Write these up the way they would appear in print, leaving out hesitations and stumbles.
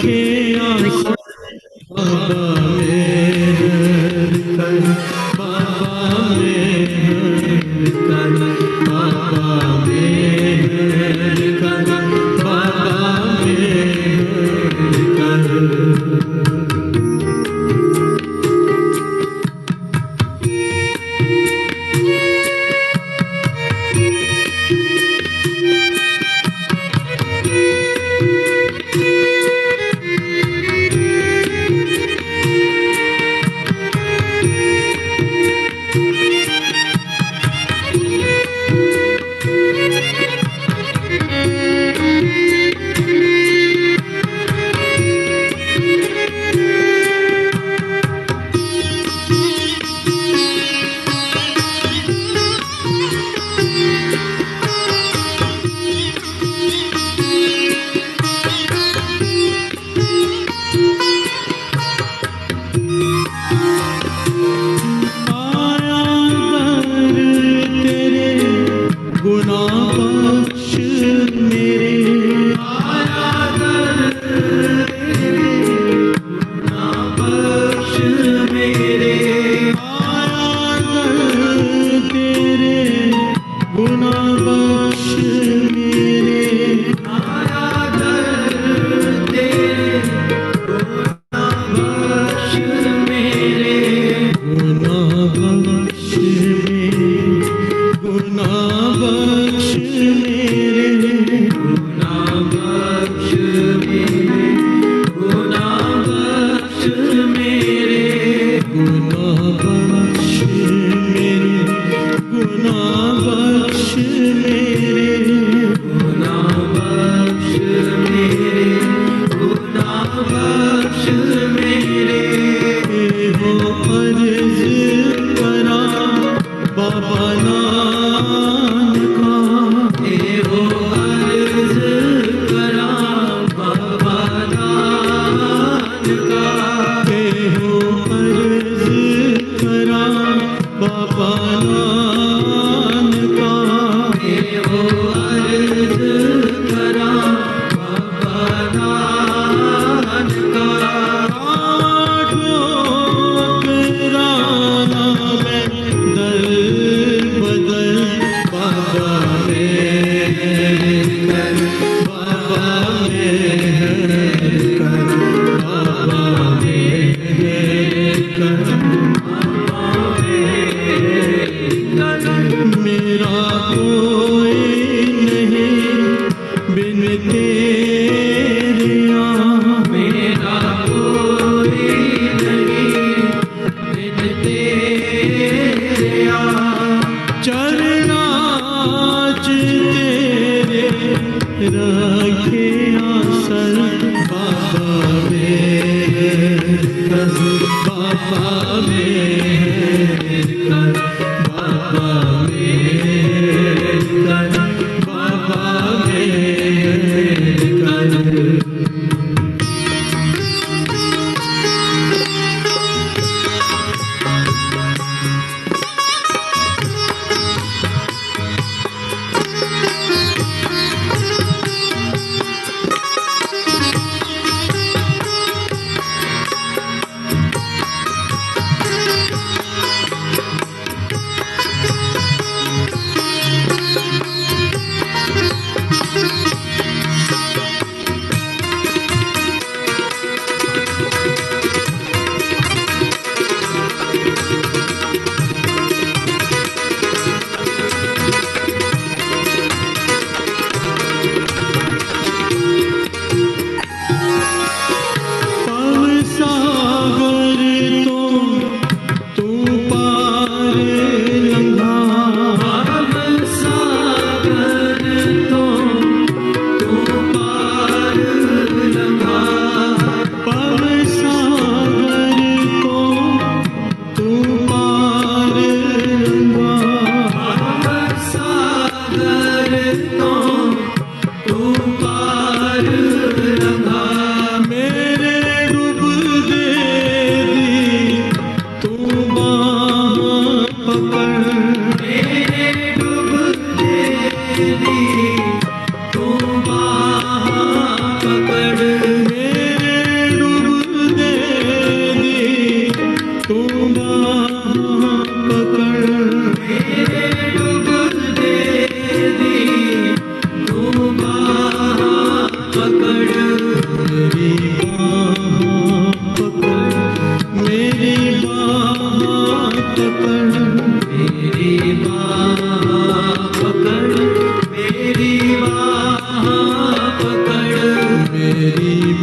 के आंसू बाबा मेहर कर, बाबा मेहर कर, बाबा मेहर कर, बाबा मेहर कर।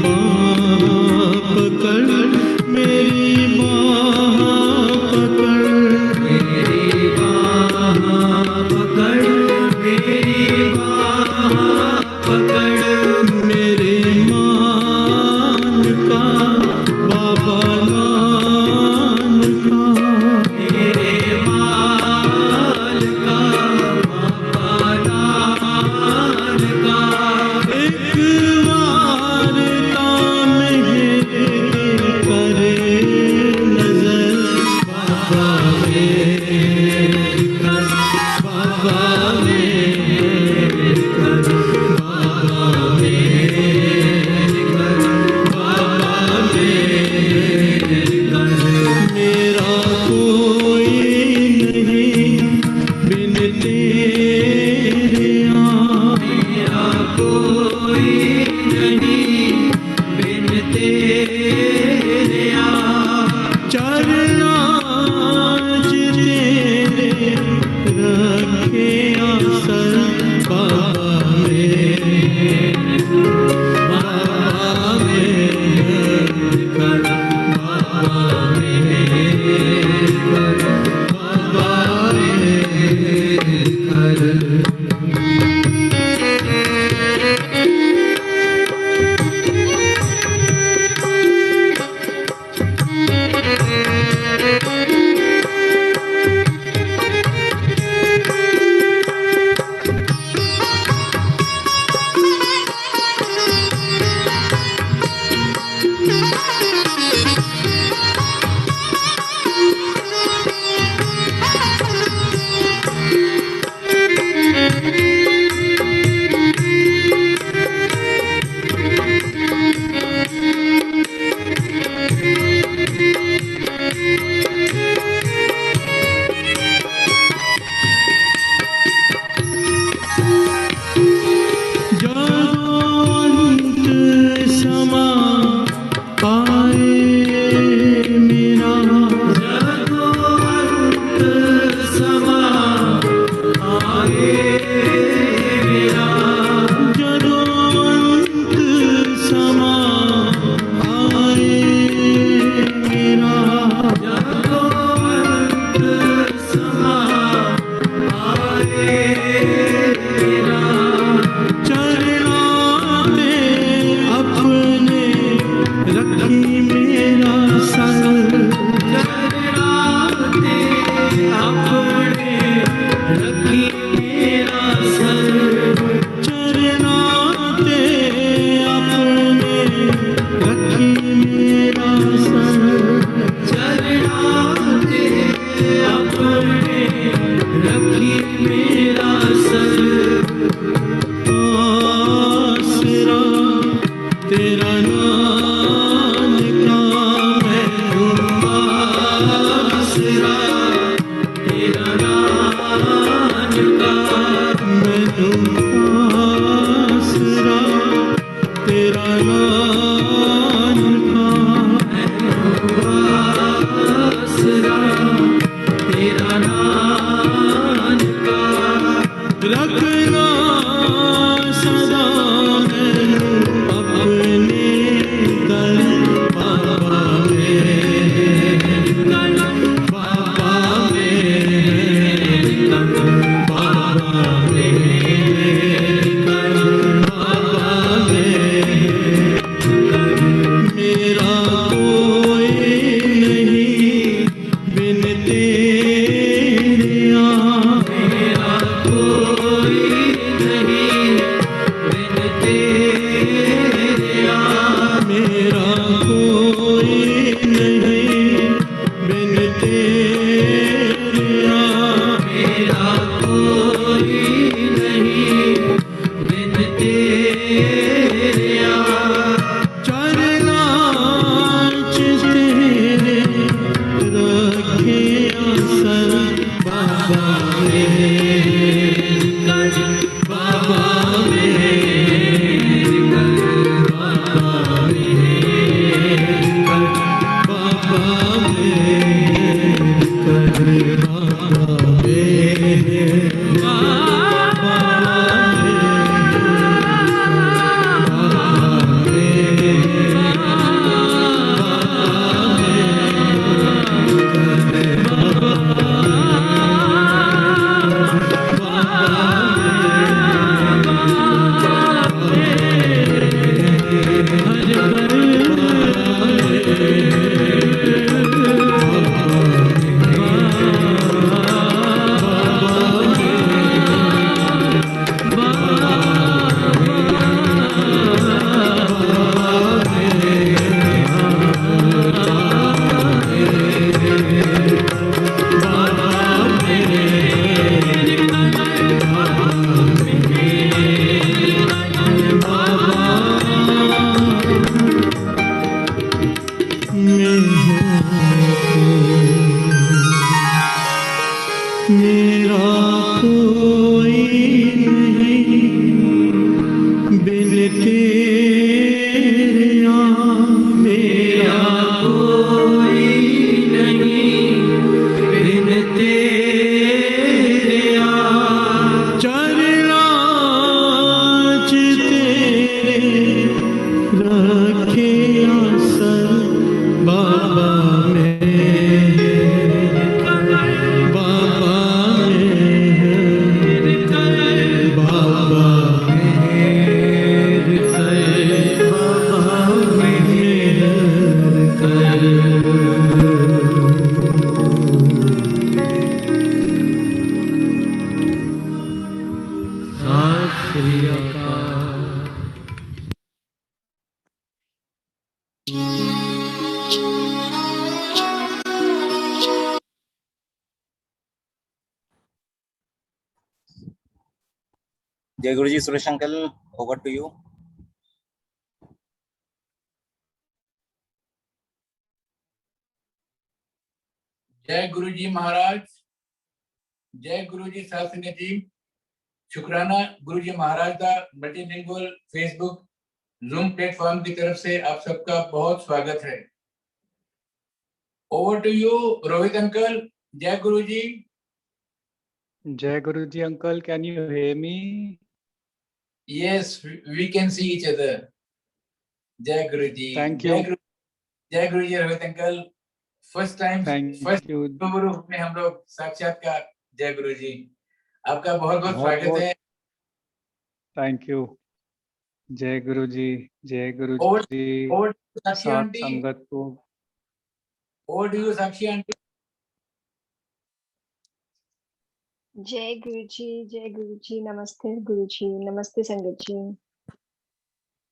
बाँह पकड़, मेरी बाँह पकड़, मेरी बाँह पकड़, मेरी बाँह पकड़। मेरे मान का बाबा नान का, मेरे माल का बाबा नान का। एक वारता में करे नजर बाबा मेरे कर, बाबा मेरे कर, बाबा मेरे कर, बाबा मेरे कर। मेरा कोई नहीं बिन तेरे मेरा कोई नहीं बिन तेरे आ। चरना तेरे रखे आसर बाबा मेरे, बाबा मेरे कर, बाबा मेरे कर, बाबा मेरे कर। अंत समा आए मेरा, जब अंत समा आए मेरा, जब अंत समा आए मेरा, जब अंत समा आए मेरा। चरना दे अपने रखी मेरा सर, चरना दे अपने रखी मेरा सर, चरना दे अपने रखी मेरा सर। चरना दे अपने रखी मेरा सर। आसरा तेरा नाम का मैं हूँ, आसरा तेरा नाम का मैं हूँ आसरा तेरा नाम का। आसरा तेरा नाम का। रखना सदा मैं अपने जय Guru ji. Suresh uncle, over to you. जय गुरु जी महाराज, जय गुरु जी सासने जी। शुक्राना गुरु जी महाराज का मल्टीलिंगुअल फेसबुक जूम प्लेटफॉर्म की तरफ से आप सबका बहुत स्वागत है। Over to you Rohit uncle. जय Guru ji. Jai Guruji uncle, can you hear me? Yes, we can see each other. जय गुरु जी। Thank you. जय Guru ji Rohit uncle. First time, Thank you. गुरु में हम लोग साक्षात्कार। जय गुरु जी, आपका बहुत बहुत स्वागत है। Thank you. जय गुरुजी, जय ओवर गुरुजी। ओवर साक्षी सात आंटी, संगत को over to you Sakshi aunty. जय गुरुजी, नमस्ते गुरुजी, नमस्ते संगत जी।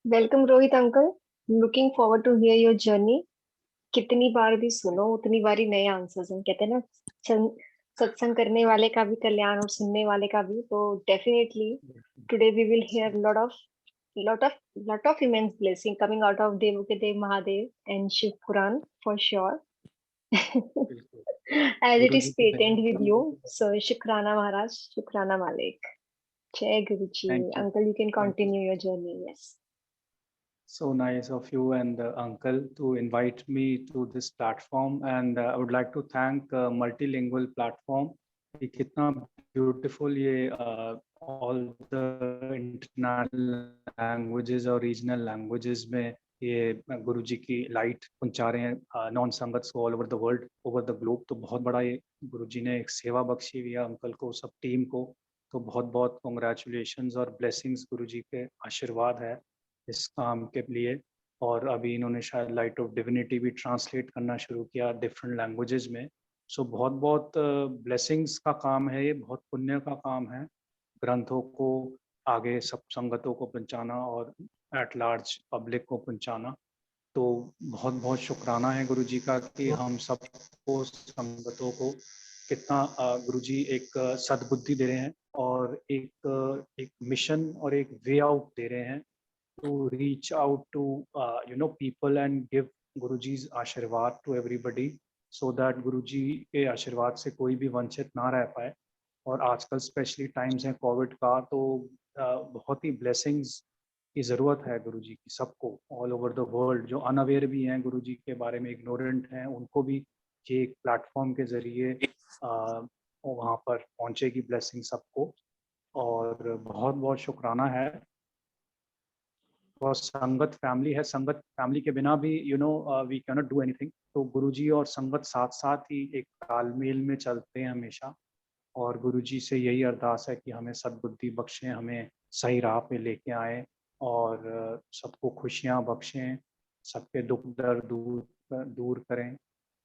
Welcome Rohit uncle, looking forward to hear your journey. कितनी बार भी सुनो उतनी बार ही नए आंसर्स हैं। कहते हैं ना, सत्संग करने वाले का भी कल्याण और सुनने वाले का भी। तो definitely today we will hear lot of immense blessing coming out of Dev Mahadev and Shiv Puran for sure. As it is patent with you, so Shukrana Maharaj, Shukrana Malik. Jai Guruji. Thank you. Uncle, you can continue your journey. Yes. So nice of you and uncle to invite me to this platform, and I would like to thank multilingual platform. कि कितना beautiful ये all the international languages और regional languages में ये गुरुजी की light पहुंचा रहे हैं नॉन संगत को all over the world, over the globe. तो बहुत बड़ा ये गुरुजी ने एक सेवा बख्शी हुई है अंकल को, सब टीम को। तो बहुत बहुत कॉन्ग्रेचुलेशंस और ब्लेसिंग्स गुरुजी के आशीर्वाद है इस काम के लिए। और अभी इन्होंने शायद लाइट ऑफ डिविनिटी भी ट्रांसलेट करना शुरू किया डिफरेंट लैंग्वेजेस में। सो बहुत बहुत ब्लेसिंग्स का काम है ये, बहुत पुण्य का काम है ग्रंथों को आगे सब संगतों को पहुंचाना और एट लार्ज पब्लिक को पहुंचाना। तो बहुत बहुत शुक्राना है गुरुजी का कि हम सबको संगतों को कितना गुरुजी एक सद्बुद्धि दे रहे हैं और एक मिशन और एक वे आउट दे रहे हैं to reach out to people and give Guruji's आशीर्वाद to everybody, so that Guruji के आशीर्वाद से कोई भी वंचित ना रह पाए। और आजकल स्पेशली टाइम्स हैं कोविड का, तो बहुत ही ब्लेसिंग्स की ज़रूरत है गुरुजी की सबको ऑल ओवर द वर्ल्ड। जो अनअवेयर भी हैं गुरुजी के बारे में, इग्नोरेंट हैं, उनको भी ये एक प्लेटफॉर्म के ज़रिए वहाँ पर पहुँचेगी ब्लेसिंग सबको। और बहुत बहुत शुक्राना है। और संगत फैमिली है, संगत फैमिली के बिना भी we can not do anything. तो गुरुजी और संगत साथ साथ ही एक तालमेल में चलते हैं हमेशा। और गुरुजी से यही अरदास है कि हमें सद्बुद्धि बख्शें, हमें सही राह पे लेके आएँ और सबको खुशियाँ बख्शें, सबके दुख दर्द दूर करें,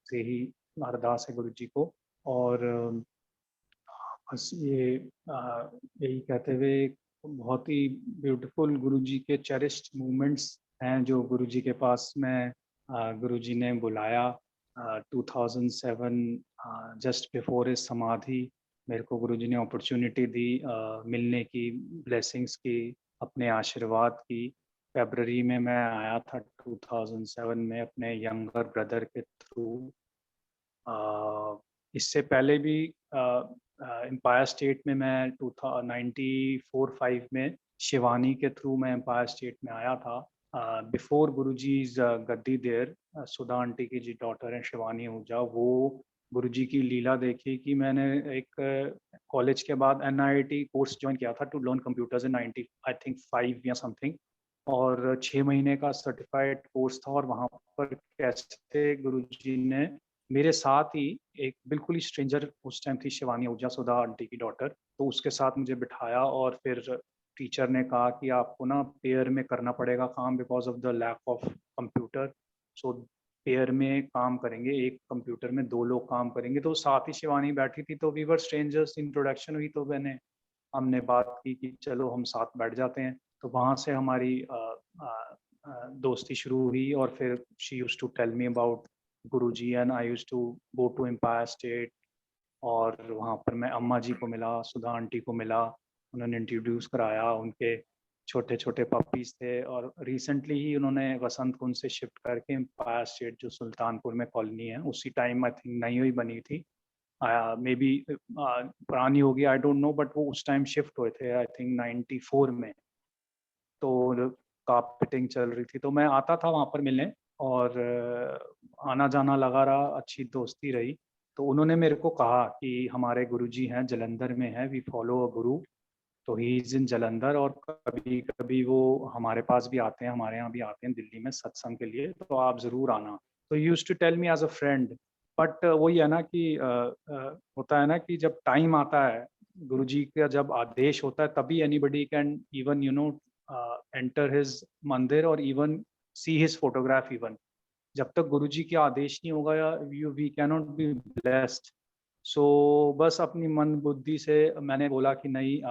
से ही अरदास है गुरुजी को। और बस ये यही कहते हुए बहुत ही ब्यूटीफुल गुरुजी के चेरिस्ड मूवमेंट्स हैं जो गुरुजी के पास में गुरुजी ने बुलाया 2007 जस्ट बिफोर इस समाधि। मेरे को गुरुजी ने अपॉर्चुनिटी दी मिलने की, ब्लेसिंग्स की, अपने आशीर्वाद की। फरवरी में मैं आया था 2007 में अपने यंगर ब्रदर के थ्रू। इससे पहले भी एम्पायर स्टेट में मैं 1994-5 में शिवानी के थ्रू मैं एम्पायर स्टेट में आया था। बिफोर गुरुजी's गद्दी देर, सुधा आंटी की जी डॉटर है शिवानी आहूजा, वो गुरुजी की लीला देखी कि मैंने एक कॉलेज के बाद NIT कोर्स ज्वाइन किया था टू लर्न कंप्यूटर्स इन 95 या समथिंग, और 6 महीने का सर्टिफाइड कोर्स था। और वहाँ पर कैसे गुरुजी ने मेरे साथ ही एक बिल्कुल ही स्ट्रेंजर उस टाइम थी शिवानी आहूजा, सुधा आंटी की डॉटर, तो उसके साथ मुझे बिठाया और फिर टीचर ने कहा कि आपको ना पेयर में करना पड़ेगा काम because of the lack of computer. So pair में काम करेंगे, एक कंप्यूटर में 2 लोग काम करेंगे। तो साथ ही शिवानी बैठी थी, तो वी वर स्ट्रेंजर्स, इंट्रोडक्शन हुई, तो हमने बात की कि चलो हम साथ बैठ जाते हैं। तो वहाँ से हमारी दोस्ती शुरू हुई और फिर she used to tell me about Guruji and I used to go to Empire State, और वहाँ पर मैं अम्मा जी को मिला, सुधा आंटी को मिला, उन्होंने इंट्रोड्यूस कराया, उनके छोटे छोटे पपीज थे, और रिसेंटली ही उन्होंने वसंत कुंज से शिफ्ट करके एम्पायर स्टेट जो सुल्तानपुर में कॉलोनी है, उसी टाइम आई थिंक नई हुई बनी थी, मे बी पुरानी होगी, आई डोंट नो, बट वो उस टाइम शिफ्ट हुए थे आई थिंक 94 में। तो कारपेटिंग चल रही थी, तो मैं आता था वहाँ पर मिलने, और आना जाना लगा रहा, अच्छी दोस्ती रही। तो उन्होंने मेरे को कहा कि हमारे गुरुजी हैं, जलंधर में हैं, वी फॉलो अ गुरु, तो ही इज इन जलंधर, और कभी कभी वो हमारे पास भी आते हैं, हमारे यहाँ भी आते हैं दिल्ली में सत्संग के लिए, तो आप ज़रूर आना। तो use to tell me as a friend, but वही है ना कि होता है ना कि जब टाइम आता है, गुरुजी का जब आदेश होता है, तभी anybody can even enter his मंदिर, और even see his photograph even. जब तक गुरुजी के आदेश नहीं होगा, या वी कैनॉट बी ब्लेस्ड। सो बस अपनी मन बुद्धि से मैंने बोला कि नहीं,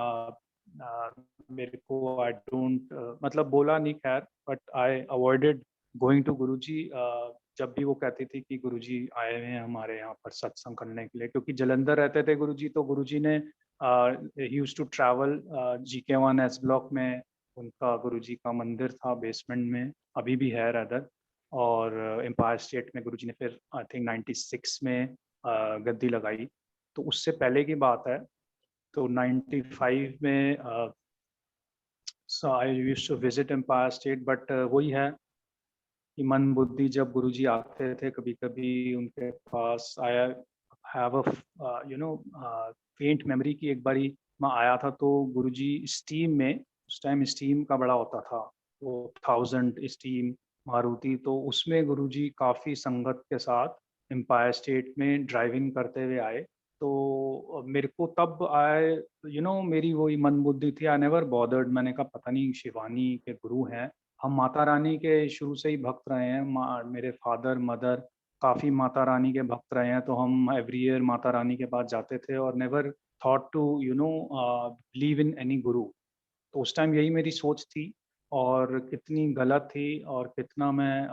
मेरे को आई डोंट, मतलब बोला नहीं खैर, but I avoided going to Guruji. जब भी वो कहती थी कि गुरुजी आए हुए हैं हमारे यहाँ पर सत्संग करने के लिए, क्योंकि जलंधर रहते थे गुरुजी, तो गुरुजी ने used to travel GK1 S block में, उनका गुरुजी का मंदिर था बेसमेंट में, अभी भी है रदर। और एम्पायर स्टेट में गुरुजी ने फिर आई थिंक 96 में गद्दी लगाई, तो उससे पहले की बात है। तो 95 में I used to visit Empire State, but वही है कि मन बुद्धि, जब गुरुजी आते थे कभी कभी उनके पास, आया हैव अ फेंट मेमोरी की, एक बारी मैं आया था तो गुरुजी स्टीम में, उस टाइम स्टीम का बड़ा होता था, वो 1000 स्टीम मारुति, तो उसमें गुरुजी काफ़ी संगत के साथ एम्पायर स्टेट में ड्राइविंग करते हुए आए। तो मेरे को तब आए, मेरी वही मन बुद्धि थी, आई नेवर बॉदर्ड, मैंने कहा पता नहीं शिवानी के गुरु हैं, हम माता रानी के शुरू से ही भक्त रहे हैं, मेरे फादर मदर काफ़ी माता रानी के भक्त रहे हैं, तो हम एवरी ईयर माता रानी के पास जाते थे, और never thought to believe in any guru. तो उस टाइम यही मेरी सोच थी, और कितनी गलत थी, और कितना मैं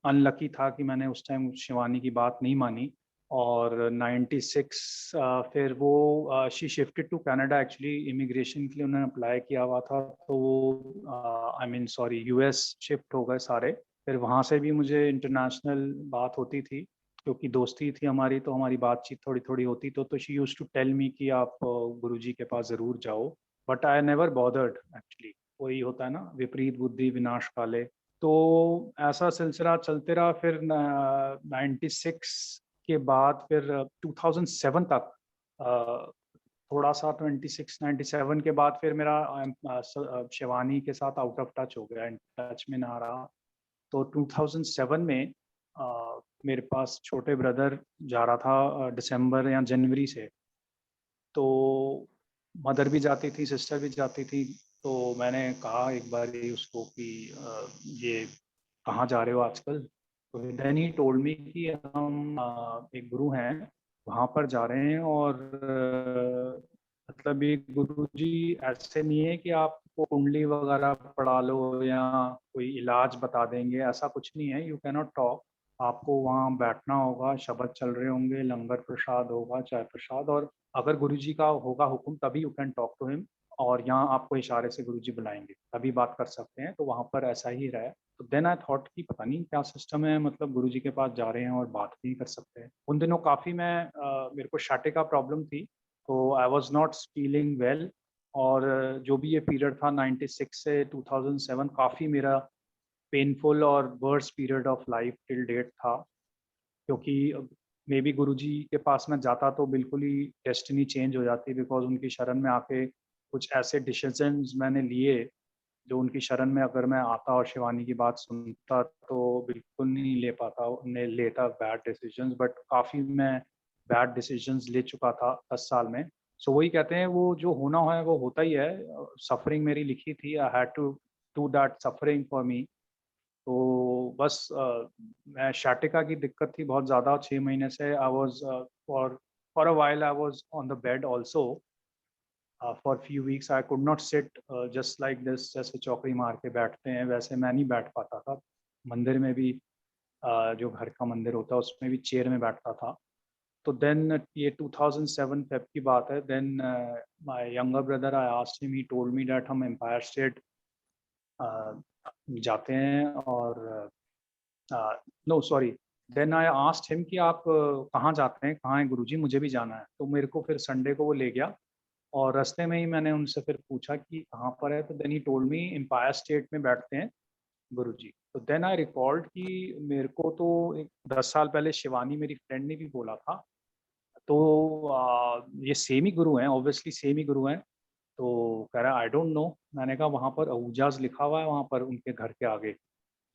अनलकी था कि मैंने उस टाइम शिवानी की बात नहीं मानी। और 96 फिर वो she shifted to Canada, actually immigration के लिए उन्होंने अप्लाई किया हुआ था, तो वो I mean sorry US shift हो गए सारे। फिर वहाँ से भी मुझे इंटरनेशनल बात होती थी, क्योंकि दोस्ती थी हमारी, तो हमारी बातचीत थोड़ी थोड़ी होती, तो she used to tell me कि आप गुरुजी के पास ज़रूर जाओ, but I never bothered actually. वही होता है ना, विपरीत बुद्धि विनाश काले। तो ऐसा सिलसिला चलते रहा, फिर 96 के बाद फिर 2007 तक, थोड़ा सा 96-97 के बाद फिर मेरा शिवानी के साथ आउट ऑफ टच हो गया, इन टच में ना रहा। तो 2007 में मेरे पास छोटे ब्रदर जा रहा था दिसंबर या जनवरी से, तो मदर भी जाती थी, सिस्टर भी जाती थी, तो मैंने कहा एक बार उसको कि ये कहाँ जा रहे हो आजकल, तो देन ही टोल्ड मी कि हम एक गुरु हैं वहाँ पर जा रहे हैं, और मतलब ये गुरुजी ऐसे नहीं है कि आपको कुंडली वगैरह पढ़ा लो या कोई इलाज बता देंगे, ऐसा कुछ नहीं है। यू कैनॉट टॉक, आपको वहाँ बैठना होगा, शब्द चल रहे होंगे, लंगर प्रसाद होगा, चाय प्रसाद, और अगर गुरुजी का होगा हुक्म तभी you can talk to him, और यहाँ आपको इशारे से गुरुजी बुलाएंगे तभी बात कर सकते हैं। तो वहाँ पर ऐसा ही रहा। तो देन आई थॉट कि पता नहीं क्या सिस्टम है, मतलब गुरुजी के पास जा रहे हैं और बात नहीं कर सकते। उन दिनों काफ़ी मेरे को शाटे का प्रॉब्लम थी, तो I was not feeling well, और जो भी ये पीरियड था 96 से 2007 काफ़ी मेरा पेनफुल और worst period of life till date था, क्योंकि मे बी गुरुजी के पास मैं जाता तो बिल्कुल ही डेस्टिनी चेंज हो जाती, बिकॉज उनकी शरण में आके कुछ ऐसे डिसीजंस मैंने लिए जो उनकी शरण में अगर मैं आता और शिवानी की बात सुनता तो बिल्कुल नहीं ले पाता, उन्हें लेता बैड डिसीजंस, बट काफ़ी मैं बैड डिसीजंस ले चुका था 10 साल में। सो वही कहते हैं, वो जो होना है वो होता ही है। सफरिंग मेरी लिखी थी, I had to do that suffering for me. तो बस मैं शाटिका की दिक्कत थी बहुत ज़्यादा, 6 महीने से I was for a while I was on the bed also, for few weeks I could not sit just like this, जैसे चौकड़ी मार के बैठते हैं वैसे मैं नहीं बैठ पाता था। मंदिर में भी जो घर का मंदिर होता है उसमें भी चेयर में बैठता था। तो देन ये 2007 फेब की बात है। Then my younger brother, I asked him, he told me that हम एम्पायर स्टेट जाते हैं और no sorry, then I asked him कि आप कहाँ जाते हैं, कहाँ है गुरुजी, मुझे भी जाना है। तो मेरे को फिर संडे को वो ले गया और रास्ते में ही मैंने उनसे फिर पूछा कि कहाँ पर है, तो then he told me Empire State में बैठते हैं गुरुजी। तो देन आई रिकॉल्ड कि मेरे को तो 10 साल पहले शिवानी मेरी फ्रेंड ने भी बोला था। तो ये सेम ही गुरु हैं, ऑब्वियसली सेम ही गुरु हैं। तो कह रहा आई डोंट नो। मैंने कहा वहाँ पर आहूजाज लिखा हुआ है वहाँ पर उनके घर के आगे।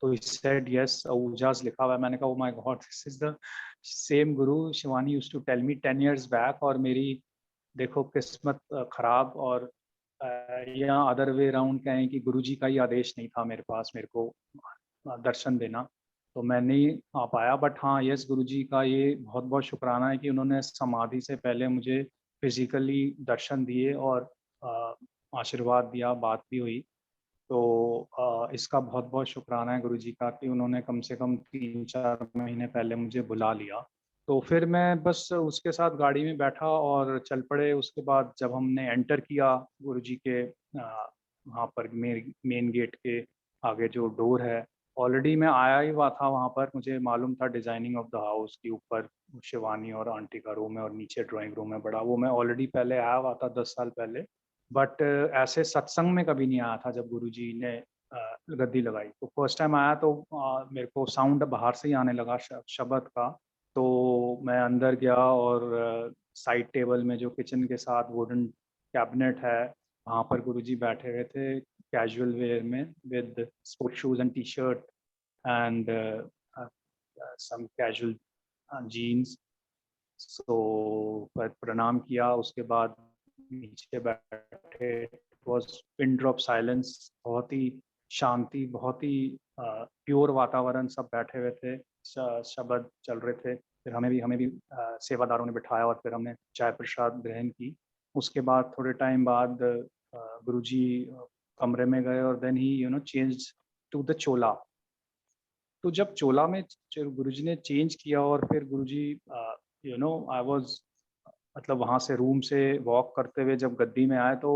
तो he said yes, आहूजाज लिखा हुआ है। मैंने कहा oh my god, this is the same guru Shivani used to tell me 10 years back। और मेरी देखो किस्मत खराब, और या अदर वे अराउंड कहें कि गुरुजी का ही आदेश नहीं था मेरे पास मेरे को दर्शन देना, तो मैं नहीं आ पाया। बट हाँ, यस, गुरुजी का ये बहुत बहुत शुक्राना है कि उन्होंने समाधि से पहले मुझे फिजिकली दर्शन दिए और आशीर्वाद दिया, बात भी हुई। तो इसका बहुत बहुत शुक्राना है गुरुजी का कि उन्होंने कम से कम 3-4 महीने पहले मुझे बुला लिया। तो फिर मैं बस उसके साथ गाड़ी में बैठा और चल पड़े। उसके बाद जब हमने एंटर किया गुरुजी के वहाँ पर मेन गेट के आगे जो डोर है, ऑलरेडी मैं आया ही हुआ था वहाँ पर। मुझे मालूम था डिज़ाइनिंग ऑफ द हाउस के ऊपर शिवानी और आंटी का रूम है और नीचे ड्राइंग रूम है बड़ा, वो मैं ऑलरेडी पहले आया हुआ था 10 साल पहले। बट ऐसे सत्संग में कभी नहीं आया था जब गुरुजी ने गद्दी लगाई। तो फर्स्ट टाइम आया तो मेरे को साउंड बाहर से ही आने लगा शब्द का। तो मैं अंदर गया और साइड टेबल में जो किचन के साथ वुडन कैबिनेट है वहाँ पर गुरुजी बैठे हुए थे कैजुअल वेयर में with sport shoes and T shirt and some casual jeans. So प्रणाम किया, उसके बाद नीचे बैठे। वॉज पिन ड्रॉप साइलेंस, बहुत ही शांति, बहुत ही प्योर वातावरण, सब बैठे हुए थे, शब्द चल रहे थे। फिर हमें भी सेवादारों ने बिठाया और फिर हमने चाय प्रसाद ग्रहण की। उसके बाद थोड़े टाइम बाद गुरुजी कमरे में गए और देन ही चेंज टू द चोला। तो जब चोला में गुरुजी ने चेंज किया और फिर गुरुजी आई वाज मतलब वहाँ से रूम से वॉक करते हुए जब गद्दी में आए तो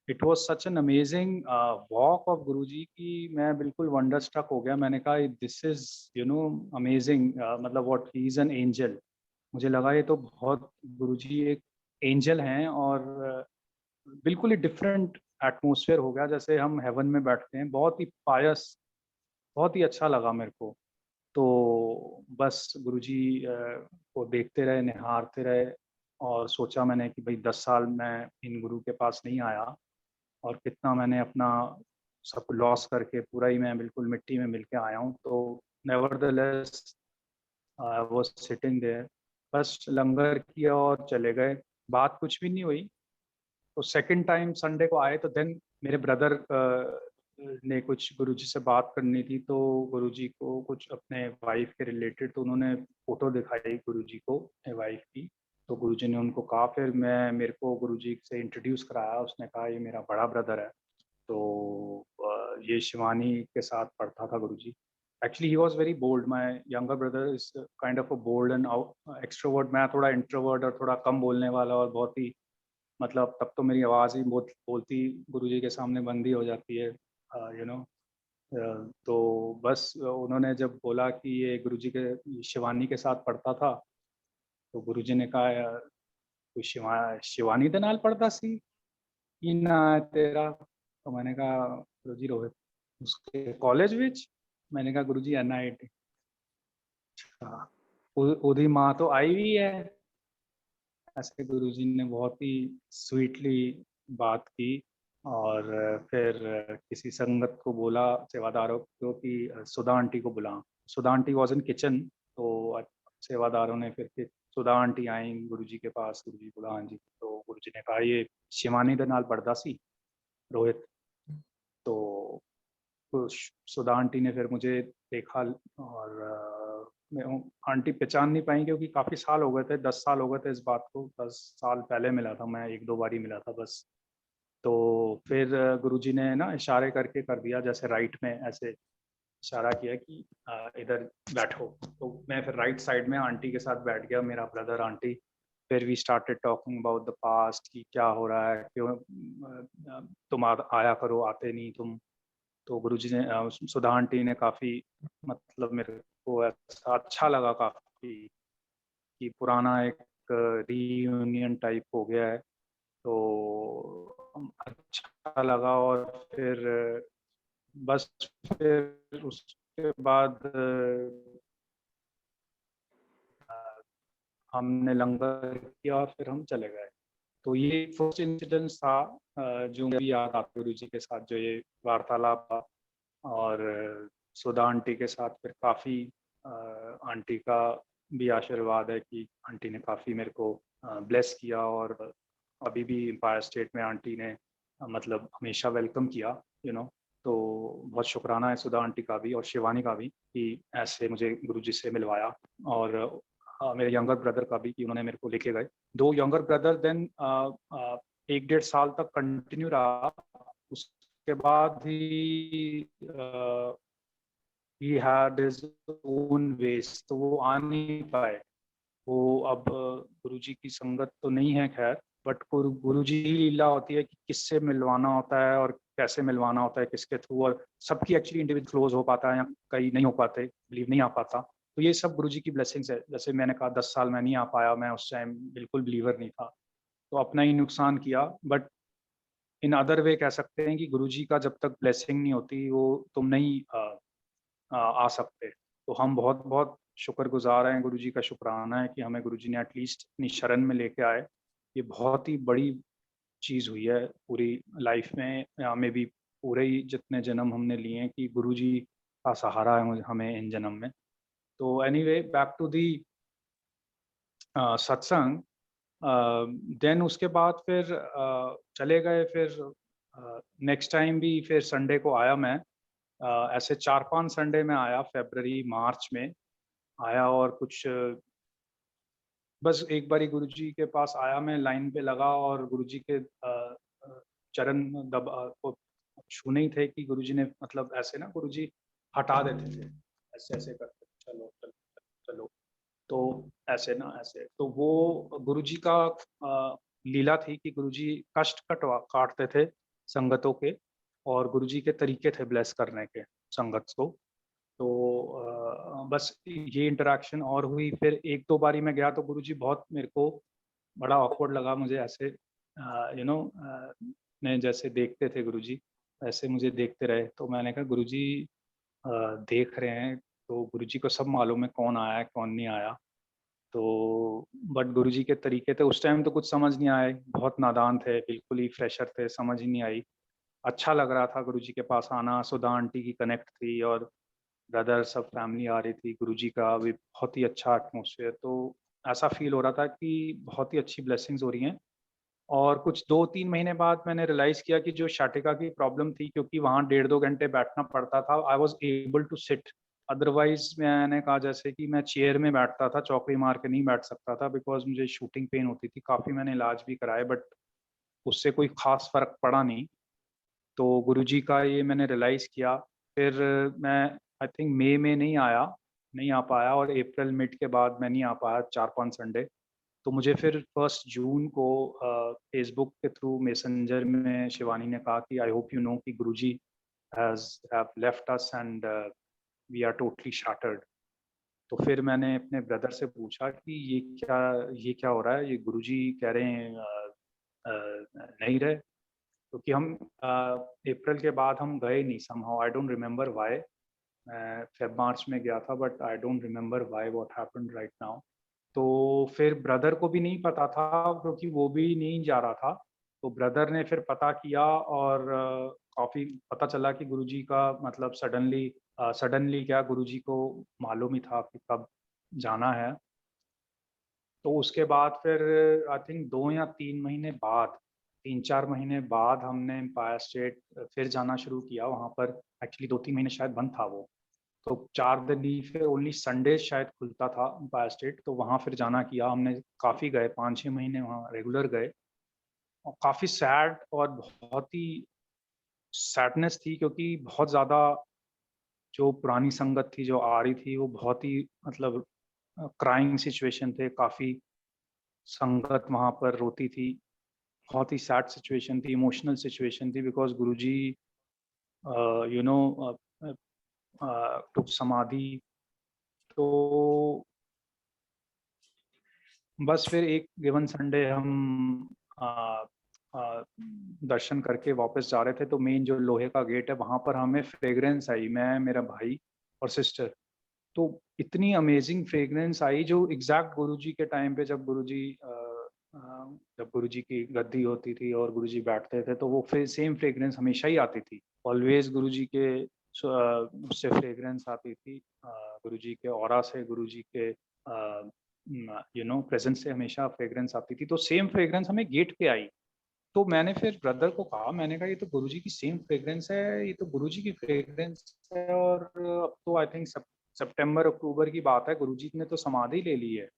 it was such an amazing walk of Guruji की मैं बिल्कुल वंडर स्ट्रक हो गया। मैंने कहा दिस इज अमेजिंग, मतलब what he is an angel. मुझे लगा ये तो बहुत गुरुजी एक एंजल हैं और बिल्कुल ही डिफरेंट एटमॉस्फेयर हो गया, जैसे हम हेवन में बैठते हैं। बहुत ही पायस, बहुत ही अच्छा लगा मेरे को। तो बस गुरुजी को देखते रहे, निहारते रहे और सोचा मैंने कि भाई 10 साल मैं इन गुरु के पास नहीं आया और कितना मैंने अपना सब लॉस करके पूरा ही मैं बिल्कुल मिट्टी में मिल के आया हूँ। तो nevertheless I was sitting there, बस लंगर किया और चले गए, बात कुछ भी नहीं हुई। तो सेकंड टाइम संडे को आए तो देन मेरे ब्रदर ने कुछ गुरुजी से बात करनी थी, तो गुरुजी को कुछ अपने वाइफ के रिलेटेड, तो उन्होंने फोटो दिखाई गुरुजी को अपने वाइफ की। तो गुरुजी ने उनको कहा, फिर मेरे को गुरुजी से इंट्रोड्यूस कराया। उसने कहा ये मेरा बड़ा ब्रदर है। तो ये शिवानी के साथ पढ़ता था Guruji. Actually he was very bold, my younger brother is kind of a bold and extrovert. मैं थोड़ा इंट्रोवर्ट और थोड़ा कम बोलने वाला और बहुत ही मतलब तब तो मेरी आवाज़ ही बोलती गुरुजी के सामने बंद ही हो जाती है, यू नो। तो बस उन्होंने जब बोला कि ये गुरुजी के शिवानी के साथ पढ़ता था, तो गुरुजी ने कहा कोई शिवानी दे नाल पढ़ता सी की ना है तेरा। तो मैंने कहा गुरुजी रोहित उसके कॉलेज विच। मैंने कहा गुरुजी NIT। ओदी माँ तो आई हुई है। ऐसे गुरुजी ने बहुत ही स्वीटली बात की और फिर किसी संगत को बोला, सेवादारों को, कि सुधा आंटी को बुला। सुधा आंटी वॉज इन किचन। तो सेवादारों ने फिर सुधा आंटी आई गुरुजी के पास। गुरुजी बोला हाँ जी। तो गुरुजी ने कहा ये शिवानी दे नाल पढ़दा सी रोहित। तो सुधा आंटी ने फिर मुझे देखा और मैं आंटी पहचान नहीं पाई क्योंकि काफ़ी साल हो गए थे, 10 साल हो गए थे इस बात को। 10 साल पहले मिला था मैं, 1-2 बार ही मिला था बस। तो फिर गुरुजी ने ना इशारे करके कर दिया, जैसे राइट में ऐसे इशारा किया कि इधर बैठो। तो मैं फिर राइट साइड में आंटी के साथ बैठ गया, मेरा ब्रदर, आंटी। फिर we started talking about the past कि क्या हो रहा है, क्यों तुम आया करो, आते नहीं तुम। तो गुरुजी ने सुधा आंटी ने काफ़ी, मतलब मेरे को ऐसा अच्छा लगा काफ़ी कि पुराना एक रीयूनियन टाइप हो गया है। तो अच्छा लगा। और फिर बस फिर उसके बाद हमने लंगर किया और फिर हम चले गए। तो ये फर्स्ट इंसिडेंस था जो मुझे याद आता गुरु जी के साथ जो ये वार्तालाप था। और सुधा आंटी के साथ फिर काफ़ी आंटी का भी आशीर्वाद है कि आंटी ने काफ़ी मेरे को ब्लेस किया। और अभी भी एम्पायर स्टेट में आंटी ने मतलब हमेशा वेलकम किया, तो बहुत शुक्राना है सुधा आंटी का भी और शिवानी का भी कि ऐसे मुझे गुरुजी से मिलवाया। और मेरे यंगर ब्रदर का भी कि उन्होंने मेरे को लेके गए। दो यंगर ब्रदर देन 1-1.5 साल तक कंटिन्यू रहा। उसके बाद he had his own ways, तो वो आ नहीं पाए। वो अब गुरुजी की संगत तो नहीं है खैर, बट गुरुजी ही लीला होती है कि किससे मिलवाना होता है और कैसे मिलवाना होता है, किसके थ्रू। और सबकी एक्चुअली इंडिविजुअल क्लोज हो पाता है या कई नहीं हो पाते, बिलीव नहीं आ पाता। तो ये सब गुरुजी की ब्लेसिंग्स है। जैसे मैंने कहा 10 साल मैं नहीं आ पाया, मैं उस टाइम बिल्कुल बिलीवर नहीं था, तो अपना ही नुकसान किया। बट इन अदर वे कह सकते हैं कि गुरुजी का जब तक ब्लेसिंग नहीं होती वो तुम नहीं आ सकते। तो हम बहुत बहुत शुक्रगुजार हैं, गुरुजी का शुक्राना है कि हमें गुरुजी ने एटलीस्ट अपनी शरण में लेके आए। ये बहुत ही बड़ी चीज़ हुई है पूरी लाइफ में, में भी पूरे ही जितने जन्म हमने लिए हैं कि गुरुजी का सहारा है हमें इन जन्म में। तो एनीवे बैक टू दी सत्संग। देन उसके बाद फिर चले गए। फिर नेक्स्ट टाइम भी फिर संडे को आया मैं। ऐसे 4-5 संडे में आया, फरवरी मार्च में आया। और कुछ बस एक बारी गुरुजी के पास आया, मैं लाइन पे लगा और गुरुजी के चरण को छूने ही थे कि गुरुजी ने मतलब ऐसे ना, गुरुजी हटा देते थे, ऐसे ऐसे करते, चलो चलो चलो। तो ऐसे ना ऐसे, तो वो गुरुजी का लीला थी कि गुरुजी कष्ट काटते थे संगतों के। और गुरुजी के तरीके थे ब्लेस करने के संगत को। तो बस ये इंटरेक्शन और हुई। फिर 1-2 बारी मैं गया तो गुरुजी बहुत मेरे को बड़ा ऑकवर्ड लगा मुझे, ऐसे मैं जैसे देखते थे गुरुजी ऐसे मुझे देखते रहे। तो मैंने कहा गुरुजी देख रहे हैं तो गुरुजी को सब मालूम है कौन आया है कौन नहीं आया। तो बट गुरुजी के तरीके थे, उस टाइम तो कुछ समझ नहीं आए, बहुत नादान थे, बिल्कुल ही फ्रेशर थे, समझ ही नहीं आई। अच्छा लग रहा था गुरुजी के पास आना, सुधा आंटी की कनेक्ट थी और ब्रदर सब फैमिली आ रही थी, गुरुजी का भी बहुत ही अच्छा एटमोसफियर। तो ऐसा फील हो रहा था कि बहुत ही अच्छी ब्लेसिंग्स हो रही हैं। और कुछ 2-3 महीने बाद मैंने रियलाइज़ किया कि जो शाटिका की प्रॉब्लम थी, क्योंकि वहाँ 1.5-2 घंटे बैठना पड़ता था, I was able to sit. Otherwise मैंने कहा जैसे कि मैं चेयर में बैठता था, चौकड़ी मार के नहीं बैठ सकता था, बिकॉज़ मुझे शूटिंग पेन होती थी। काफ़ी मैंने इलाज भी कराए बट उससे कोई ख़ास फ़र्क पड़ा नहीं। तो गुरुजी का ये मैंने रियलाइज़ किया। फिर मैं आई थिंक मई में नहीं आ पाया और अप्रैल मिड के बाद मैं नहीं आ पाया 4-5 संडे। तो मुझे फिर 1 जून को फेसबुक के थ्रू मैसेंजर में शिवानी ने कहा कि आई होप यू नो कि Guruji have left us and we are totally shattered. तो फिर मैंने अपने ब्रदर से पूछा कि ये क्या हो रहा है, ये गुरुजी कह रहे हैं नहीं रहे। क्योंकि हम अप्रैल के बाद हम गए नहीं, somehow I don't remember why. मैं फेब मार्च में गया था but I don't remember why what happened right now. तो फिर ब्रदर को भी नहीं पता था क्योंकि वो भी नहीं जा रहा था। तो ब्रदर ने फिर पता किया और काफ़ी पता चला कि गुरुजी का मतलब सडनली क्या, गुरुजी को मालूम ही था कि कब जाना है। तो उसके बाद फिर आई थिंक 2 या 3 महीने बाद, 3-4 महीने बाद हमने एम्पायर स्टेट फिर जाना शुरू किया। वहाँ पर एक्चुअली 2-3 महीने शायद बंद था वो। तो 4 दिन ही फिर ओनली संडे शायद खुलता था एम्पायर स्टेट, तो वहाँ फिर जाना किया हमने। काफ़ी गए, 5-6 महीने वहाँ रेगुलर गए। और काफ़ी सैड और बहुत ही सैडनेस थी क्योंकि बहुत ज़्यादा जो पुरानी संगत थी जो आ रही थी वो बहुत ही मतलब क्राइंग सिचुएशन थे, काफ़ी संगत वहाँ पर रोती थी, बहुत ही सैड सिचुएशन थी, इमोशनल सिचुएशन थी, बिकॉज गुरुजी यू नो टुक समाधि। तो बस फिर एक गिवन संडे हम दर्शन करके वापस जा रहे थे, तो मेन जो लोहे का गेट है वहाँ पर हमें फ्रेग्रेंस आई, मैं, मेरा भाई और सिस्टर। तो इतनी अमेजिंग फ्रेग्रेंस आई जो एग्जैक्ट गुरुजी के टाइम पे जब गुरुजी की गद्दी होती थी और गुरुजी बैठते थे, तो वो सेम फ्रेग्रेंस हमेशा ही आती थी। ऑलवेज गुरुजी के उससे फ्रेग्रेंस आती थी, गुरुजी के ऑरा से, गुरुजी के प्रेजेंस से हमेशा फ्रेग्रेंस आती थी। तो सेम फ्रेग्रेंस हमें गेट पे आई। तो मैंने फिर ब्रदर को कहा, मैंने कहा ये तो गुरुजी की सेम फ्रेग्रेंस है, ये तो गुरुजी की फ्रेग्रेंस है। और अब तो आई थिंक सितंबर अक्टूबर की बात है, गुरुजी ने तो समाधि ले ली है।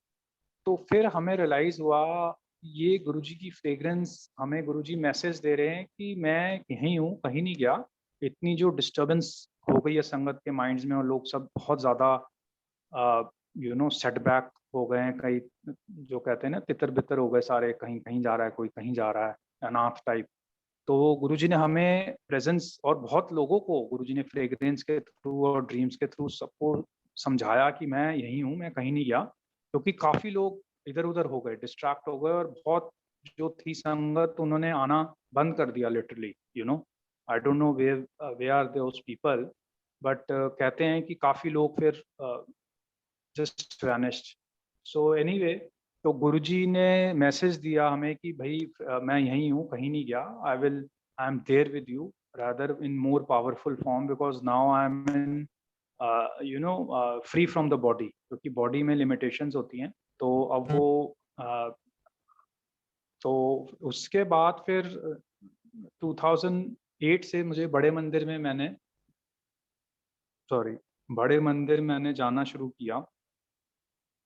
तो फिर हमें रियलाइज हुआ ये गुरुजी की फ्रेग्रेंस, हमें गुरुजी मैसेज दे रहे हैं कि मैं यहीं हूँ, कहीं नहीं गया। इतनी जो डिस्टर्बेंस हो गई है संगत के माइंड्स में, और लोग सब बहुत ज़्यादा सेटबैक हो गए हैं, कई जो कहते हैं ना तितर बितर हो गए सारे, कहीं कहीं जा रहा है, कोई कहीं जा रहा है, अनाथ टाइप। तो गुरुजी ने हमें प्रेजेंस, और बहुत लोगों को गुरुजी ने फ्रेग्रेंस के थ्रू और ड्रीम्स के थ्रू सबको समझाया कि मैं यहीं हूँ, मैं कहीं नहीं गया। क्योंकि काफ़ी लोग इधर उधर हो गए, डिस्ट्रैक्ट हो गए, और बहुत जो थी संगत उन्होंने आना बंद कर दिया literally. I don't know where are those people, but कहते हैं कि काफ़ी लोग फिर जस्ट वैनिश्ड। सो एनीवे, तो गुरुजी ने मैसेज दिया हमें कि भाई मैं यहीं हूँ, कहीं नहीं गया। I am there with you, rather in more powerful form, because now I am in free from the body, क्योंकि बॉडी में लिमिटेशंस होती हैं। तो अब वो तो उसके बाद फिर 2008 से मुझे बड़े मंदिर मैंने जाना शुरू किया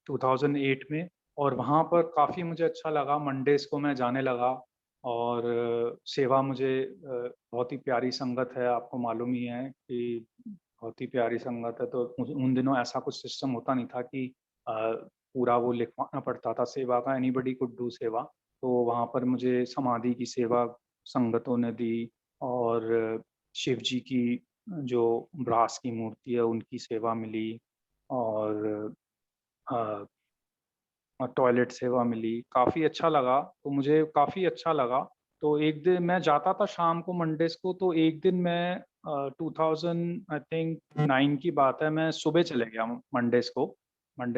2008 में। और वहाँ पर काफ़ी मुझे अच्छा लगा, मंडेज़ को मैं जाने लगा। और सेवा मुझे बहुत ही प्यारी संगत है, आपको मालूम ही है कि बहुत ही प्यारी संगत है। तो उन दिनों ऐसा कुछ सिस्टम होता नहीं था कि पूरा वो लिखवाना पड़ता था सेवा का, एनीबडी कुड डू सेवा। तो वहाँ पर मुझे समाधि की सेवा संगतों ने दी, और शिव जी की जो ब्रास की मूर्ति है उनकी सेवा मिली, और टॉयलेट सेवा मिली, काफ़ी अच्छा लगा। तो मुझे काफ़ी अच्छा लगा। तो एक दिन मैं जाता था शाम को मंडेज़ को, तो एक दिन मैं 2000 आई थिंक 9 की बात है, मैं सुबह चले गया मंडे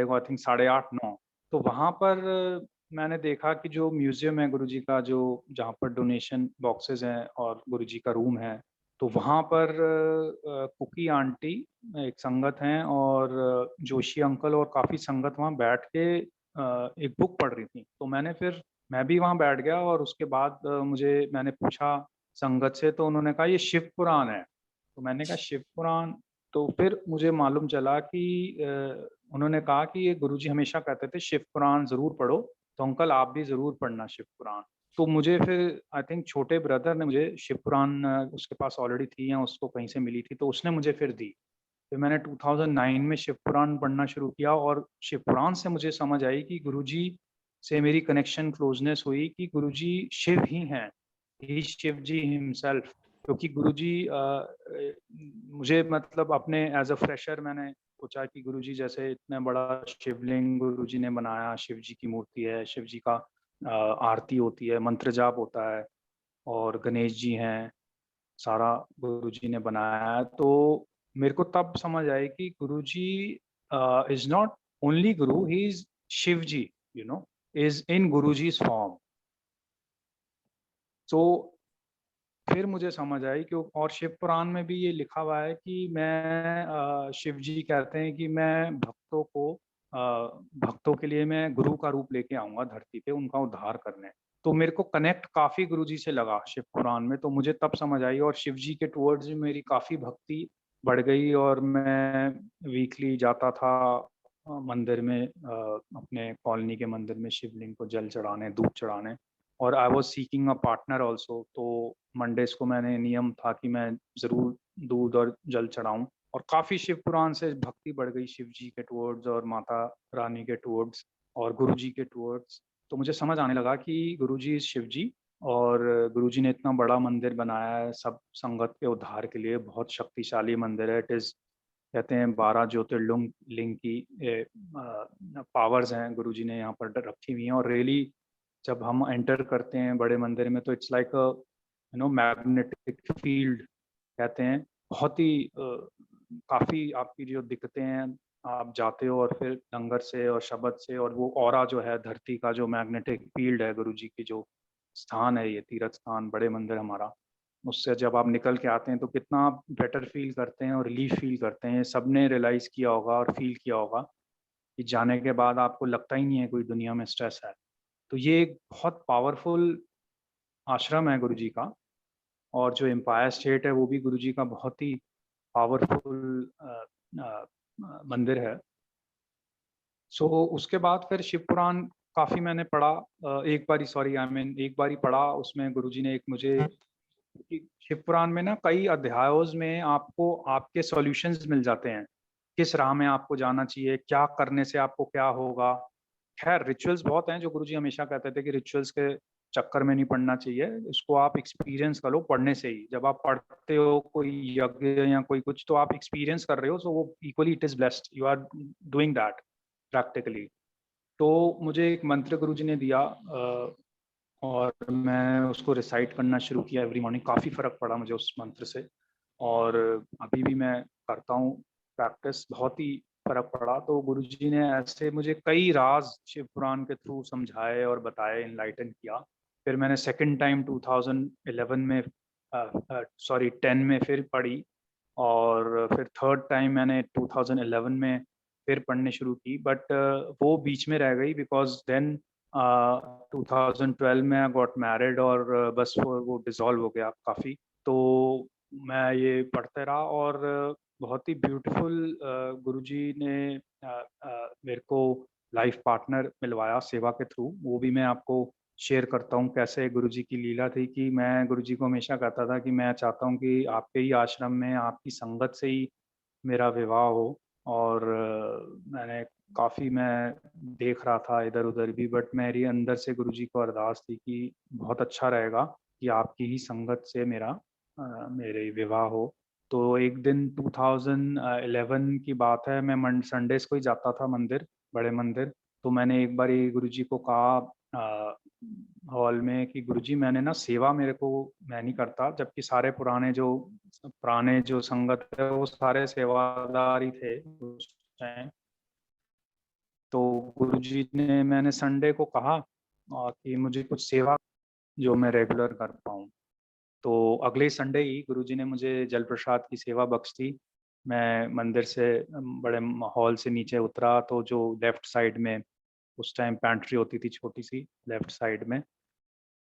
को आई थिंक 8:30-9। तो वहाँ पर मैंने देखा कि जो म्यूज़ियम है गुरुजी का, जो जहाँ पर डोनेशन बॉक्सेस हैं और गुरुजी का रूम है, तो वहाँ पर कुकी आंटी एक संगत हैं, और जोशी अंकल और काफ़ी संगत वहाँ बैठ के एक बुक पढ़ रही थी। तो मैं भी वहाँ बैठ गया, और उसके बाद मैंने पूछा संगत से, तो उन्होंने कहा ये शिव पुराण है। तो मैंने कहा शिव पुराण? तो फिर मुझे मालूम चला कि उन्होंने कहा कि ये गुरुजी हमेशा कहते थे शिव पुराण ज़रूर पढ़ो, तो अंकल आप भी ज़रूर पढ़ना शिव पुराण। तो मुझे फिर आई थिंक छोटे ब्रदर ने मुझे शिव पुराण, उसके पास ऑलरेडी थी या उसको कहीं से मिली थी, तो उसने मुझे फिर दी। फिर मैंने 2009 में शिव पुराण पढ़ना शुरू किया, और शिव पुराण से मुझे समझ आई कि गुरुजी से मेरी कनेक्शन, क्लोजनेस हुई कि गुरुजी शिव ही हैं, ही शिव जी हिमसेल्फ। क्योंकि गुरुजी मुझे मतलब अपने एज अ फ्रेशर मैंने सोचा कि गुरुजी जैसे इतना बड़ा शिवलिंग गुरुजी ने बनाया, शिव जी की मूर्ति है, शिव जी का आरती होती है, मंत्र जाप होता है, और गणेश जी हैं, सारा गुरुजी ने बनाया है। तो मेरे को तब समझ आई कि गुरुजी is not only guru, he is Shiv ji, is in Guruji's form. तो फिर मुझे समझ आई कि, और शिव पुराण में भी ये लिखा हुआ है कि मैं शिव जी कहते हैं कि मैं भक्तों के लिए मैं गुरु का रूप लेके आऊंगा धरती पे, उनका उद्धार करने। तो मेरे को कनेक्ट काफ़ी गुरुजी से लगा शिव पुराण में, तो मुझे तब समझ आई, और शिव जी के टुवर्ड्स मेरी काफ़ी भक्ति बढ़ गई। और मैं वीकली जाता था मंदिर में, अपने कॉलोनी के मंदिर में शिवलिंग को जल चढ़ाने, दूध चढ़ाने। और I was seeking a partner also. तो मंडेज़ को मैंने नियम था कि मैं ज़रूर दूध और जल चढ़ाऊँ। और काफ़ी शिव पुराण से भक्ति बढ़ गई शिव जी के टुवर्ड्स और माता रानी के टुवर्ड्स और गुरु जी के टुवर्ड्स। तो मुझे समझ आने लगा कि गुरु जी शिव जी और गुरु जी ने इतना बड़ा मंदिर बनाया है सब संगत के उद्धार के लिए, बहुत शक्तिशाली मंदिर है। इट इज़ कहते हैं 12 ज्योतिर्लिंग लिंग की पावर्स हैं गुरु जी ने यहाँ पर रखी हुई हैं। और रियली जब हम एंटर करते हैं बड़े मंदिर में तो इट्स लाइक मैग्नेटिक फील्ड कहते हैं। बहुत ही काफ़ी आपकी जो दिक्कतें हैं, आप जाते हो और फिर लंगर से और शब्द से, और वो ऑरा जो है धरती का जो मैग्नेटिक फील्ड है गुरु जी की जो स्थान है, ये तीर्थ स्थान बड़े मंदिर हमारा, उससे जब आप निकल के आते हैं तो कितना आप बेटर फील करते हैं और रिलीफ फील करते हैं। सबने रियलाइज़ किया होगा और फील किया होगा कि जाने के बाद आपको लगता ही नहीं है कोई दुनिया में स्ट्रेस है। तो ये एक बहुत पावरफुल आश्रम है गुरु जी का, और जो एम्पायर स्टेट है वो भी गुरु जी का बहुत ही पावरफुल मंदिर है। सो उसके बाद फिर शिव पुराण काफ़ी मैंने पढ़ा, एक बारी पढ़ा। उसमें गुरुजी ने एक मुझे कि शिव पुराण में ना कई अध्यायों में आपको आपके सॉल्यूशंस मिल जाते हैं, किस राह में आपको जाना चाहिए, क्या करने से आपको क्या होगा। खैर रिचुअल्स बहुत हैं जो गुरुजी हमेशा कहते थे कि रिचुअल्स के चक्कर में नहीं पड़ना चाहिए, इसको आप एक्सपीरियंस कर लो पढ़ने से ही। जब आप पढ़ते हो कोई यज्ञ या कोई कुछ तो आप एक्सपीरियंस कर रहे हो, सो वो equally it is blessed, you are doing that practically. तो मुझे एक मंत्र गुरुजी ने दिया और मैं उसको रिसाइट करना शुरू किया एवरी मॉर्निंग। काफ़ी फ़र्क पड़ा मुझे उस मंत्र से, और अभी भी मैं करता हूँ प्रैक्टिस, बहुत ही फ़र्क पड़ा। तो गुरुजी ने ऐसे मुझे कई राज शिव पुराण के थ्रू समझाए और बताए, इनलाइटन किया। फिर मैंने सेकंड टाइम 2011 में 10 में फिर पढ़ी, और फिर थर्ड टाइम मैंने 2011 में फिर पढ़ने शुरू की। बट वो बीच में रह गई बिकॉज देन 2012 में आई गॉट मैरिड, और बस वो डिसॉल्व हो गया काफ़ी। तो मैं ये पढ़ते रहा, और बहुत ही ब्यूटीफुल गुरुजी ने मेरे को लाइफ पार्टनर मिलवाया सेवा के थ्रू। वो भी मैं आपको शेयर करता हूँ कैसे गुरुजी की लीला थी कि मैं गुरुजी को हमेशा कहता था कि मैं चाहता हूँ कि आपके ही आश्रम में आपकी संगत से ही मेरा विवाह हो। और मैंने काफ़ी मैं देख रहा था इधर उधर भी, बट मेरी अंदर से गुरुजी को अरदास थी कि बहुत अच्छा रहेगा कि आपकी ही संगत से मेरे विवाह हो। तो एक दिन 2011 की बात है, मैं संडेज को ही जाता था मंदिर, बड़े मंदिर। तो मैंने एक बार गुरुजी को कहा हॉल में कि गुरुजी मैंने ना सेवा मैं नहीं करता, जबकि सारे पुराने जो संगत है वो सारे सेवादार ही थे उस टाइम। तो गुरुजी ने मैंने संडे को कहा कि मुझे कुछ सेवा जो मैं रेगुलर कर पाऊँ। तो अगले संडे ही गुरुजी ने मुझे जल प्रसाद की सेवा बख्श दी। मैं मंदिर से बड़े हॉल से नीचे उतरा तो जो लेफ्ट साइड में उस टाइम पैंट्री होती थी छोटी सी लेफ्ट साइड में,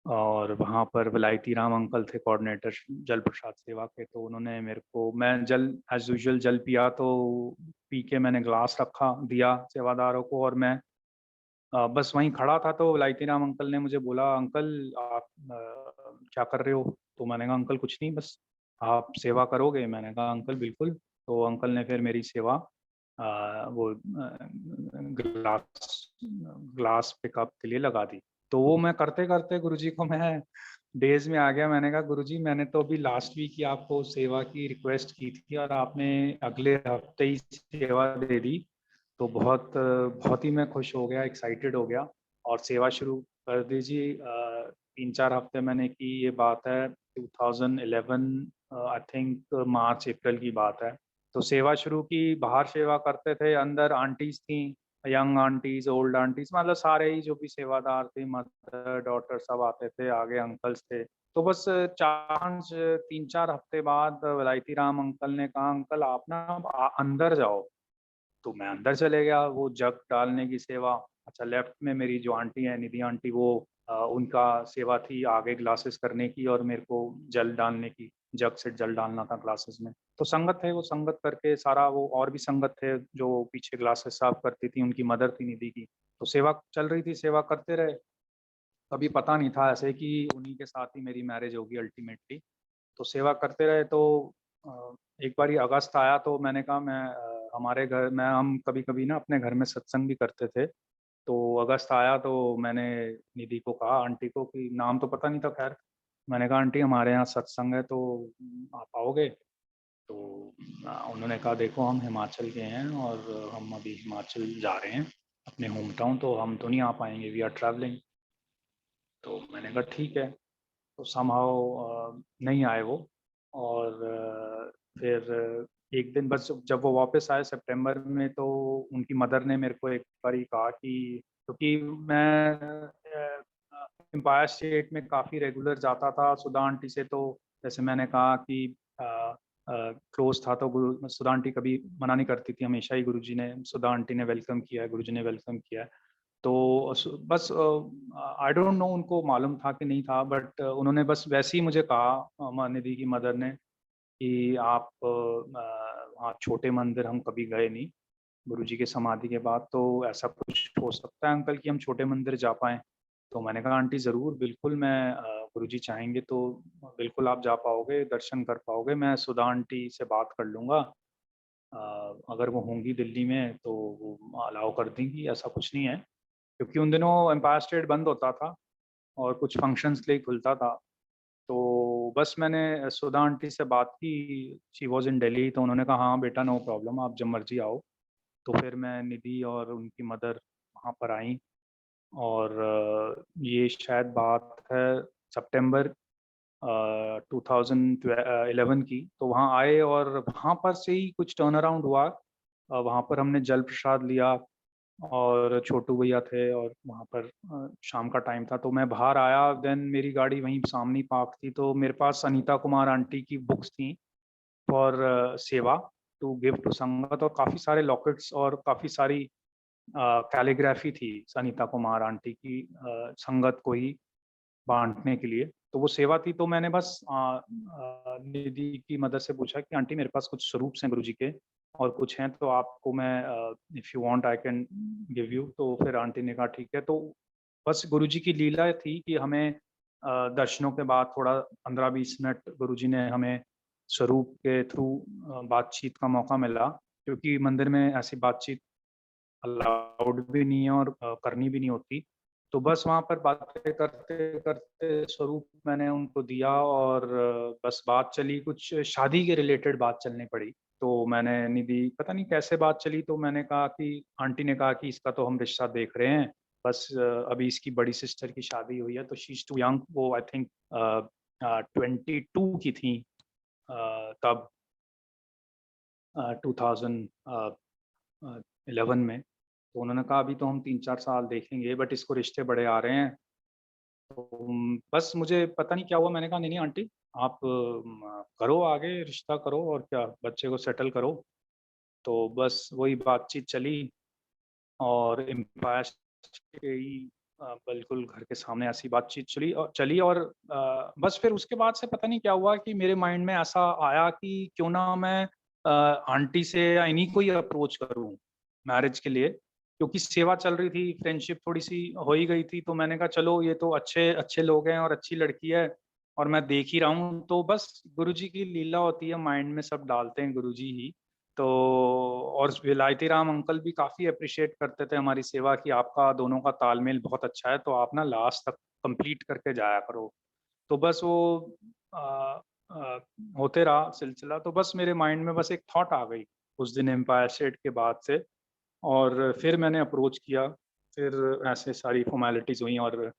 और वहाँ पर विलायती राम अंकल थे कोऑर्डिनेटर जल प्रसाद सेवा के। तो उन्होंने मेरे को, मैं जल एज यूजुअल जल पिया, तो पी के मैंने ग्लास रखा दिया सेवादारों को, और मैं बस वहीं खड़ा था। तो विलायती राम अंकल ने मुझे बोला, अंकल आप क्या कर रहे हो? तो मैंने कहा अंकल कुछ नहीं, बस आप सेवा करोगे? मैंने कहा अंकल बिल्कुल। तो अंकल ने फिर मेरी सेवा वो ग्लास पिकअप के लिए लगा दी। तो वो मैं करते करते गुरुजी को मैं डेज में आ गया। मैंने कहा गुरुजी मैंने तो अभी लास्ट वीक ही आपको सेवा की रिक्वेस्ट की थी और आपने अगले हफ्ते ही सेवा दे दी। तो बहुत ही मैं खुश हो गया, एक्साइटेड हो गया और सेवा शुरू कर दीजिए। 3-4 हफ्ते मैंने की, ये बात है 2011 आई थिंक मार्च अप्रैल की बात है। तो सेवा शुरू की, बाहर सेवा करते थे, अंदर आंटीज थी, यंग आंटीज, ओल्ड आंटीज, मतलब सारे ही जो भी सेवादार थे, मदर डॉटर सब आते थे, आगे अंकल्स थे। तो बस 3-4 हफ्ते बाद विलायती राम अंकल ने कहा अंकल आप ना अंदर जाओ। तो मैं अंदर चले गया, वो जग डालने की सेवा। अच्छा, लेफ्ट में मेरी जो आंटी है निधि आंटी, वो उनका सेवा थी आगे ग्लासेस करने की और मेरे को जल डालने की, जग से जल डालना था ग्लासेस में। तो संगत है, वो संगत करके सारा, वो और भी संगत थे जो पीछे ग्लासेस साफ करती थी, उनकी मदर थी निधि की। तो सेवा चल रही थी, सेवा करते रहे। कभी पता नहीं था ऐसे कि उन्हीं के साथ ही मेरी मैरिज होगी अल्टीमेटली। तो सेवा करते रहे। तो एक बार अगस्त आया तो मैंने कहा हमारे घर में हम कभी कभी ना अपने घर में सत्संग भी करते थे। तो अगस्त आया तो मैंने निधि को कहा, आंटी को, कि नाम तो पता नहीं था खैर, मैंने कहा आंटी हमारे यहाँ सत्संग है तो आप आओगे? तो उन्होंने कहा देखो हम हिमाचल के हैं और हम अभी हिमाचल जा रहे हैं अपने होम टाउन, तो हम तो नहीं आ पाएंगे, वी आर ट्रैवलिंग। तो मैंने कहा ठीक है। तो समहाउ नहीं आए वो। और फिर एक दिन बस जब वो वापस आए सितंबर में, तो उनकी मदर ने मेरे को एक बार ही कहा कि, क्योंकि मैं एम्पायर स्टेट में काफ़ी रेगुलर जाता था सुधा आंटी से, तो जैसे मैंने कहा कि क्लोज था, तो गुरु सुधा आंटी कभी मना नहीं करती थी, हमेशा ही गुरुजी ने, सुधा आंटी ने वेलकम किया है, गुरुजी ने वेलकम किया है। तो बस आई डोंट नो उनको मालूम था कि नहीं था, बट उन्होंने बस वैसे ही मुझे कहा, निधि की मदर ने, कि आप वहाँ छोटे मंदिर हम कभी गए नहीं गुरुजी के समाधि के बाद, तो ऐसा कुछ हो सकता है अंकल कि हम छोटे मंदिर जा पाएँ? तो मैंने कहा आंटी ज़रूर, बिल्कुल मैं गुरुजी चाहेंगे तो बिल्कुल आप जा पाओगे, दर्शन कर पाओगे, मैं सुधा आंटी से बात कर लूँगा। अगर वो होंगी दिल्ली में तो वो अलाउ कर देंगी, ऐसा कुछ नहीं है। क्योंकि उन दिनों एम्पायर स्टेट बंद होता था और कुछ फंक्शंस के लिए खुलता था। तो बस मैंने सुधा आंटी से बात की, शी वाज़ इन दिल्ली, तो उन्होंने कहा हाँ बेटा नो प्रॉब्लम, आप जब मर्जी आओ। तो फिर मैं, निधि और उनकी मदर वहाँ पर आई, और ये शायद बात है सितंबर 2011 की। तो वहाँ आए और वहाँ पर से ही कुछ टर्न अराउंड हुआ। वहाँ पर हमने जल प्रसाद लिया और छोटू भैया थे, और वहाँ पर शाम का टाइम था, तो मैं बाहर आया, देन मेरी गाड़ी वहीं सामने ही पार्क थी, तो मेरे पास अनीता कुमार आंटी की बुक्स थी फॉर सेवा टू गिव टू संगत, और काफ़ी सारे लॉकेट्स और काफ़ी सारी कैलीग्राफी थी अनीता कुमार आंटी की, संगत को ही बांटने के लिए। तो वो सेवा थी, तो मैंने बस निधि की मदद से पूछा कि आंटी मेरे पास कुछ स्वरूप्स हैं गुरुजी के और कुछ हैं, तो आपको मैं, if you want I can give you. तो फिर आंटी ने कहा ठीक है। तो बस गुरुजी की लीला थी कि हमें दर्शनों के बाद थोड़ा 15-20 मिनट गुरुजी ने हमें स्वरूप के थ्रू बातचीत का मौका मिला, क्योंकि मंदिर में ऐसी बातचीत अलाउड भी नहीं है और करनी भी नहीं होती। तो बस वहाँ पर बातें करते-करते स्वरूप मैंने उनको दिया, और बस बात चली, कुछ शादी के रिलेटेड बात चलनी पड़ी। तो मैंने, निधि पता नहीं कैसे बात चली, तो मैंने कहा कि आंटी ने कहा कि इसका तो हम रिश्ता देख रहे हैं, बस अभी इसकी बड़ी सिस्टर की शादी हुई है, तो शी इज़ टू यंग, वो आई थिंक 22 की थी तब 2011 में। तो उन्होंने कहा अभी तो हम 3-4 साल देखेंगे, बट इसको रिश्ते बड़े आ रहे हैं। तो बस मुझे पता नहीं क्या हुआ, मैंने कहा नहीं नहीं आंटी, आप करो आगे, रिश्ता करो और क्या, बच्चे को सेटल करो। तो बस वही बातचीत चली, और एम्पायर के ही बिल्कुल घर के सामने ऐसी बातचीत चली, और बस फिर उसके बाद से पता नहीं क्या हुआ कि मेरे माइंड में ऐसा आया कि क्यों ना मैं आंटी से या इन्हीं को ही अप्रोच करूं मैरिज के लिए, क्योंकि सेवा चल रही थी, फ्रेंडशिप थोड़ी सी हो ही गई थी। तो मैंने कहा चलो ये तो अच्छे अच्छे लोग हैं और अच्छी लड़की है, और मैं देख ही रहा हूँ, तो बस गुरुजी की लीला होती है, माइंड में सब डालते हैं गुरुजी ही। तो और विलायती राम अंकल भी काफ़ी अप्रिशिएट करते थे हमारी सेवा, कि आपका दोनों का तालमेल बहुत अच्छा है, तो आप ना लास्ट तक कंप्लीट करके जाया करो। तो बस वो आ, आ, होते रहा सिलसिला। तो बस मेरे माइंड में बस एक थॉट आ गई उस दिन एम्पायर स्टेट के बाद से, और फिर मैंने अप्रोच किया। फिर ऐसे सारी फॉर्मेलिटीज़ हुई, और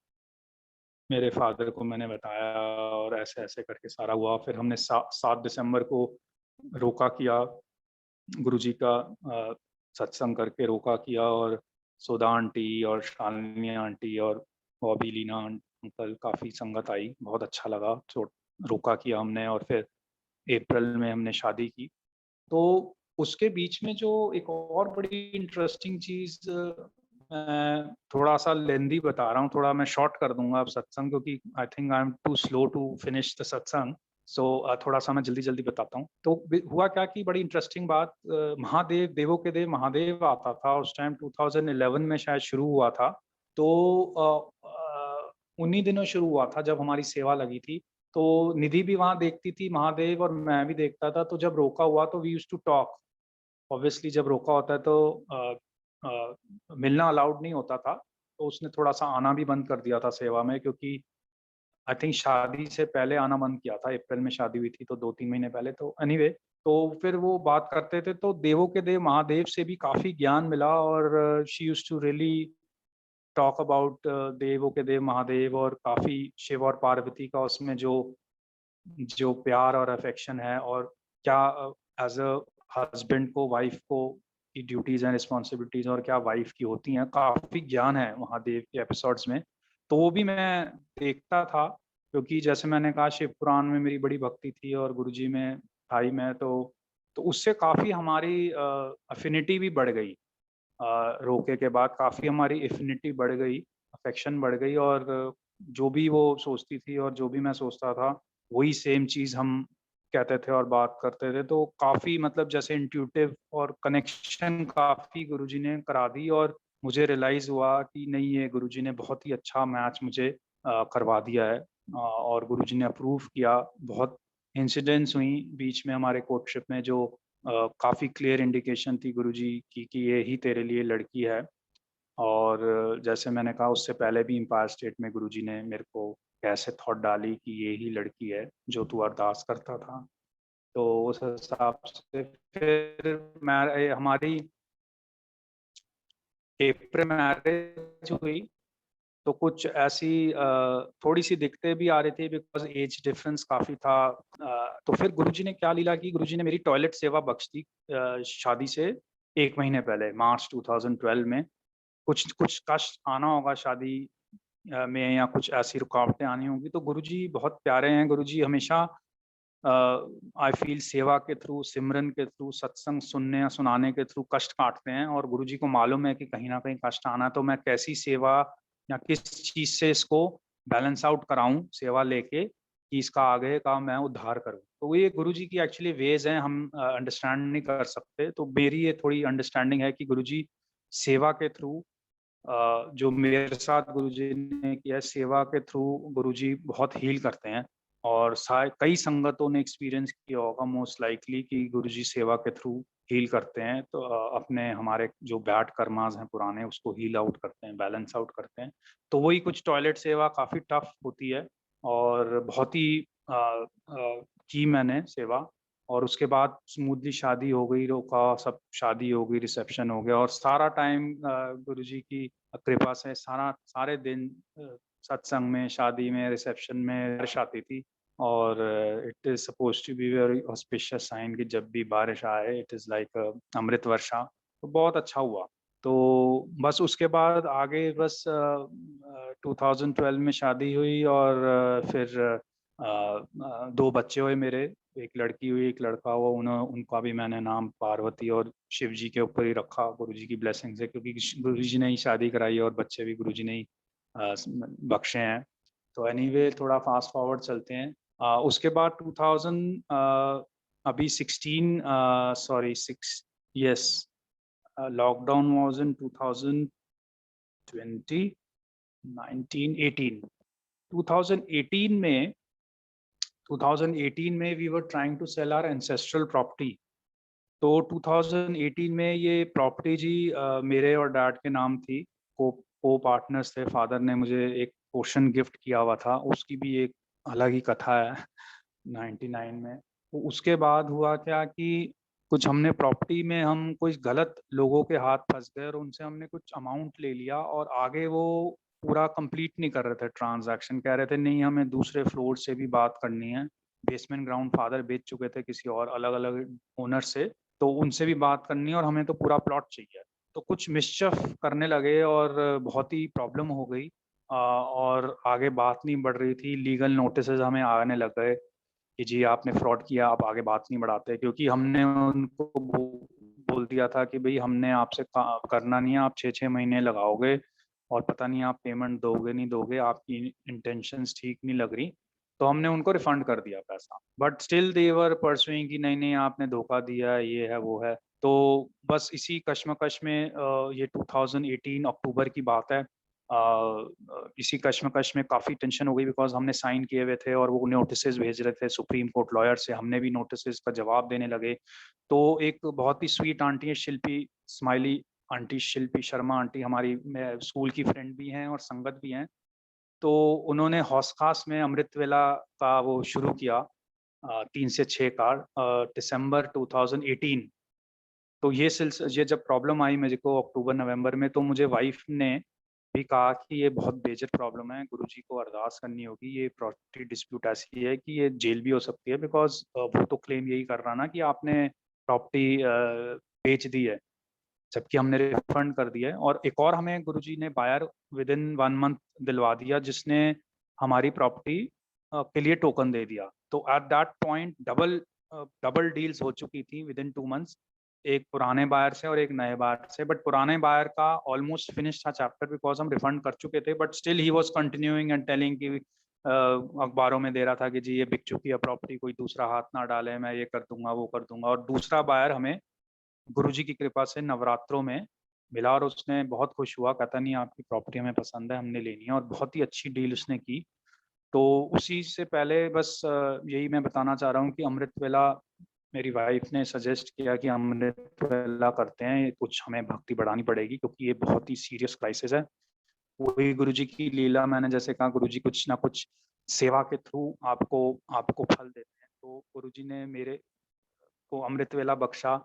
मेरे फादर को मैंने बताया, और ऐसे ऐसे करके सारा हुआ। फिर हमने 7 दिसंबर को रोका किया, गुरुजी का सत्संग करके रोका किया, और सुधा आंटी और शालिनी आंटी और बॉबी लीना अंकल काफ़ी संगत आई, बहुत अच्छा लगा। तो रोका किया हमने, और फिर अप्रैल में हमने शादी की। तो उसके बीच में जो एक और बड़ी इंटरेस्टिंग चीज़, मैं थोड़ा सा लेंदी बता रहा हूँ, थोड़ा मैं शॉर्ट कर दूंगा अब सत्संग, क्योंकि I think I am too slow to finish the satsang. So थोड़ा सा मैं जल्दी जल्दी बताता हूँ। तो हुआ क्या कि बड़ी इंटरेस्टिंग बात, महादेव, देवों के देव महादेव आता था उस टाइम, 2011 में शायद शुरू हुआ था। तो उन्हीं दिनों शुरू हुआ था जब हमारी सेवा लगी थी। तो निधि भी वहाँ देखती थी महादेव और मैं भी देखता था। तो जब रोका हुआ तो we used to talk. Obviously जब रोका होता है तो मिलना अलाउड नहीं होता था, तो उसने थोड़ा सा आना भी बंद कर दिया था सेवा में, क्योंकि आई थिंक शादी से पहले आना बंद किया था। अप्रैल में शादी हुई थी तो 2-3 महीने पहले। तो एनीवे, तो फिर वो बात करते थे तो देवों के देव महादेव से भी काफी ज्ञान मिला। और she used to really talk about देवों के देव महादेव, और काफी शिव और पार्वती का उसमें जो जो प्यार और अफेक्शन है, और क्या एज अ हस्बैंड को वाइफ को की ड्यूटीज एंड रिस्पॉन्सिबिलिटीज और क्या वाइफ की होती हैं, काफी ज्ञान है महादेव के एपिसोड्स में। तो वो भी मैं देखता था, क्योंकि जैसे मैंने कहा शिव पुराण में मेरी बड़ी भक्ति थी और गुरुजी में थाई में, तो उससे काफी हमारी अफिनिटी भी बढ़ गई। रोके के बाद काफी हमारी एफिनिटी बढ़ गई, अफेक्शन बढ़ गई, और जो भी वो सोचती थी और जो भी मैं सोचता था वही सेम चीज हम कहते थे और बात करते थे। तो काफी मतलब जैसे इंट्यूटिव और कनेक्शन काफी गुरुजी ने करा दी, और मुझे रियलाइज हुआ कि नहीं, ये गुरुजी ने बहुत ही अच्छा मैच मुझे करवा दिया है। और गुरुजी ने अप्रूव किया। बहुत इंसिडेंट्स हुई बीच में हमारे कोर्टशिप में जो काफ़ी क्लियर इंडिकेशन थी गुरुजी की कि ये ही तेरे लिए लड़की है। और जैसे मैंने कहा उससे पहले भी एम्पायर स्टेट में गुरुजी ने मेरे को कैसे थॉट डाली कि ये ही लड़की है जो तू अरदास करता था। तो उस हिसाब से फिर मैं हमारी अप्रैल में मैरिज हुई, तो कुछ ऐसी थोड़ी सी दिक्कतें भी आ रही थी बिकॉज एज डिफरेंस काफ़ी था। तो फिर गुरुजी ने क्या लीला की, गुरुजी ने मेरी टॉयलेट सेवा बख्श दी शादी से 1 महीने पहले, मार्च 2012 में। कुछ कष्ट आना होगा शादी में, या कुछ ऐसी रुकावटें आनी होंगी, तो गुरुजी बहुत प्यारे हैं। गुरुजी हमेशा आई फील सेवा के थ्रू, सिमरन के थ्रू, सत्संग सुनने या सुनाने के थ्रू कष्ट काटते हैं। और गुरुजी को मालूम है कि कहीं ना कहीं कष्ट आना है, तो मैं कैसी सेवा या किस चीज से इसको बैलेंस आउट कराऊं सेवा लेके कि इसका आगे का मैं उद्धार करूं। तो ये गुरुजी की एक्चुअली वेज हैं, हम अंडरस्टैंड नहीं कर सकते। तो मेरी ये थोड़ी अंडरस्टैंडिंग है कि गुरुजी सेवा के थ्रू, जो मेरे साथ गुरुजी ने किया है, सेवा के थ्रू गुरुजी बहुत हील करते हैं। और कई संगतों ने एक्सपीरियंस किया होगा मोस्ट लाइकली कि गुरुजी सेवा के थ्रू हील करते हैं। तो अपने हमारे जो बैड कर्मास हैं पुराने, उसको हील आउट करते हैं, बैलेंस आउट करते हैं। तो वही कुछ टॉयलेट सेवा काफ़ी टफ होती है, और बहुत ही की मैंने सेवा। और उसके बाद स्मूथली शादी हो गई, रोका सब, शादी हो गई, रिसेप्शन हो गया, और सारा टाइम गुरुजी की कृपा से सारे दिन सत्संग में, शादी में, रिसेप्शन में बारिश आती थी। और it is suppose to be very auspicious sign कि जब भी बारिश आए it is like amrit varsha. तो बहुत अच्छा हुआ। तो बस उसके बाद आगे बस 2012 में शादी हुई, और फिर 2 बच्चे हुए मेरे, एक लड़की हुई एक लड़का हुआ। उनका भी मैंने नाम पार्वती और शिव जी के ऊपर ही रखा गुरुजी की ब्लेसिंग से, क्योंकि गुरुजी ने ही शादी कराई और बच्चे भी गुरुजी ने ही बख्शे हैं। तो एनीवे थोड़ा फास्ट फॉरवर्ड चलते हैं। उसके बाद 2000 अभी 16 sorry 6 yes, lockdown was in 2020 19 18 2018 में we were trying to sell our ancestral property. तो 2018 में ये प्रॉपर्टी जी मेरे और डैड के नाम थी, को पार्टनर्स थे। फादर ने मुझे एक पोर्शन गिफ्ट किया हुआ था, उसकी भी एक अलग ही कथा है 99 में। तो उसके बाद हुआ क्या कि कुछ हमने प्रॉपर्टी में हम कुछ गलत लोगों के हाथ फंस गए, और उनसे हमने कुछ अमाउंट ले लिया, और आगे वो पूरा कंप्लीट नहीं कर रहे थे ट्रांजैक्शन। कह रहे थे नहीं, हमें दूसरे फ्लोर से भी बात करनी है। बेसमेंट ग्राउंड फादर बेच चुके थे किसी और अलग अलग ओनर से, तो उनसे भी बात करनी है, और हमें तो पूरा प्लॉट चाहिए। तो कुछ मिसचफ करने लगे और बहुत ही प्रॉब्लम हो गई, और आगे बात नहीं बढ़ रही थी। लीगल नोटिसेस हमें आने लग गए कि जी आपने फ्रॉड किया, आप आगे बात नहीं बढ़ाते, क्योंकि हमने उनको बोल दिया था कि भाई हमने आपसे करना नहीं है, आप 6-6 महीने लगाओगे और पता नहीं आप पेमेंट दोगे नहीं दोगे, आपकी इंटेंशंस ठीक नहीं लग रही। तो हमने उनको रिफंड कर दिया पैसा, but still they were pursuing कि नहीं नहीं आपने धोखा दिया है, ये है वो है। तो बस इसी कश्मकश में ये 2018 अक्टूबर की बात है, इसी कश्मकश में काफ़ी टेंशन हो गई बिकॉज हमने साइन किए हुए थे और वो नोटिस भेज रहे थे सुप्रीम कोर्ट लॉयर से, हमने भी नोटिस का जवाब देने लगे। तो एक बहुत ही स्वीट आंटी है शिल्पी स्माइली आंटी, शिल्पी शर्मा आंटी, हमारी स्कूल की फ्रेंड भी हैं और संगत भी हैं। तो उन्होंने हौस खास में अमृत वेला का वो शुरू किया 3 से 6 का दिसंबर 2018। तो ये जब प्रॉब्लम आई मेरे को अक्टूबर नवंबर में, तो मुझे वाइफ ने भी कहा कि ये बहुत मेजर प्रॉब्लम है, गुरुजी को अरदास करनी होगी, ये प्रॉपर्टी डिस्प्यूट ऐसी है कि ये जेल भी हो सकती है बिकॉज वो तो क्लेम यही कर रहा ना कि आपने प्रॉपर्टी बेच दी है, जबकि हमने रिफंड कर दिया है। और एक और हमें गुरुजी ने बायर विद इन 1 मंथ दिलवा दिया जिसने हमारी प्रॉपर्टी के लिए टोकन दे दिया। तो at that point double deals हो चुकी थी विद इन 2 मंथ्स, एक पुराने बायर से और एक नए बायर से। बट पुराने बायर का ऑलमोस्ट फिनिश था चैप्टर बिकॉज हम रिफंड कर चुके थे, but still he was continuing and telling कि अखबारों में दे रहा था कि जी ये बिक चुकी है प्रॉपर्टी, कोई दूसरा हाथ ना डाले, मैं ये कर दूंगा वो कर दूंगा। और दूसरा बायर हमें गुरुजी की कृपा से नवरात्रों में मिला और उसने बहुत खुश हुआ, कहता नहीं आपकी प्रॉपर्टी हमें पसंद है, हमने लेनी है, और बहुत ही अच्छी डील उसने की। तो उसी से पहले बस यही मैं बताना चाह रहा हूँ कि अमृत वेला मेरी वाइफ ने सजेस्ट किया कि अमृत वेला करते हैं, कुछ हमें भक्ति बढ़ानी पड़ेगी क्योंकि ये बहुत ही सीरियस क्राइसिस है। वही गुरुजी की लीला, मैंने जैसे कहा गुरुजी कुछ ना कुछ सेवा के थ्रू आपको आपको फल देते हैं। तो गुरुजी ने मेरे को अमृत वेला बख्शा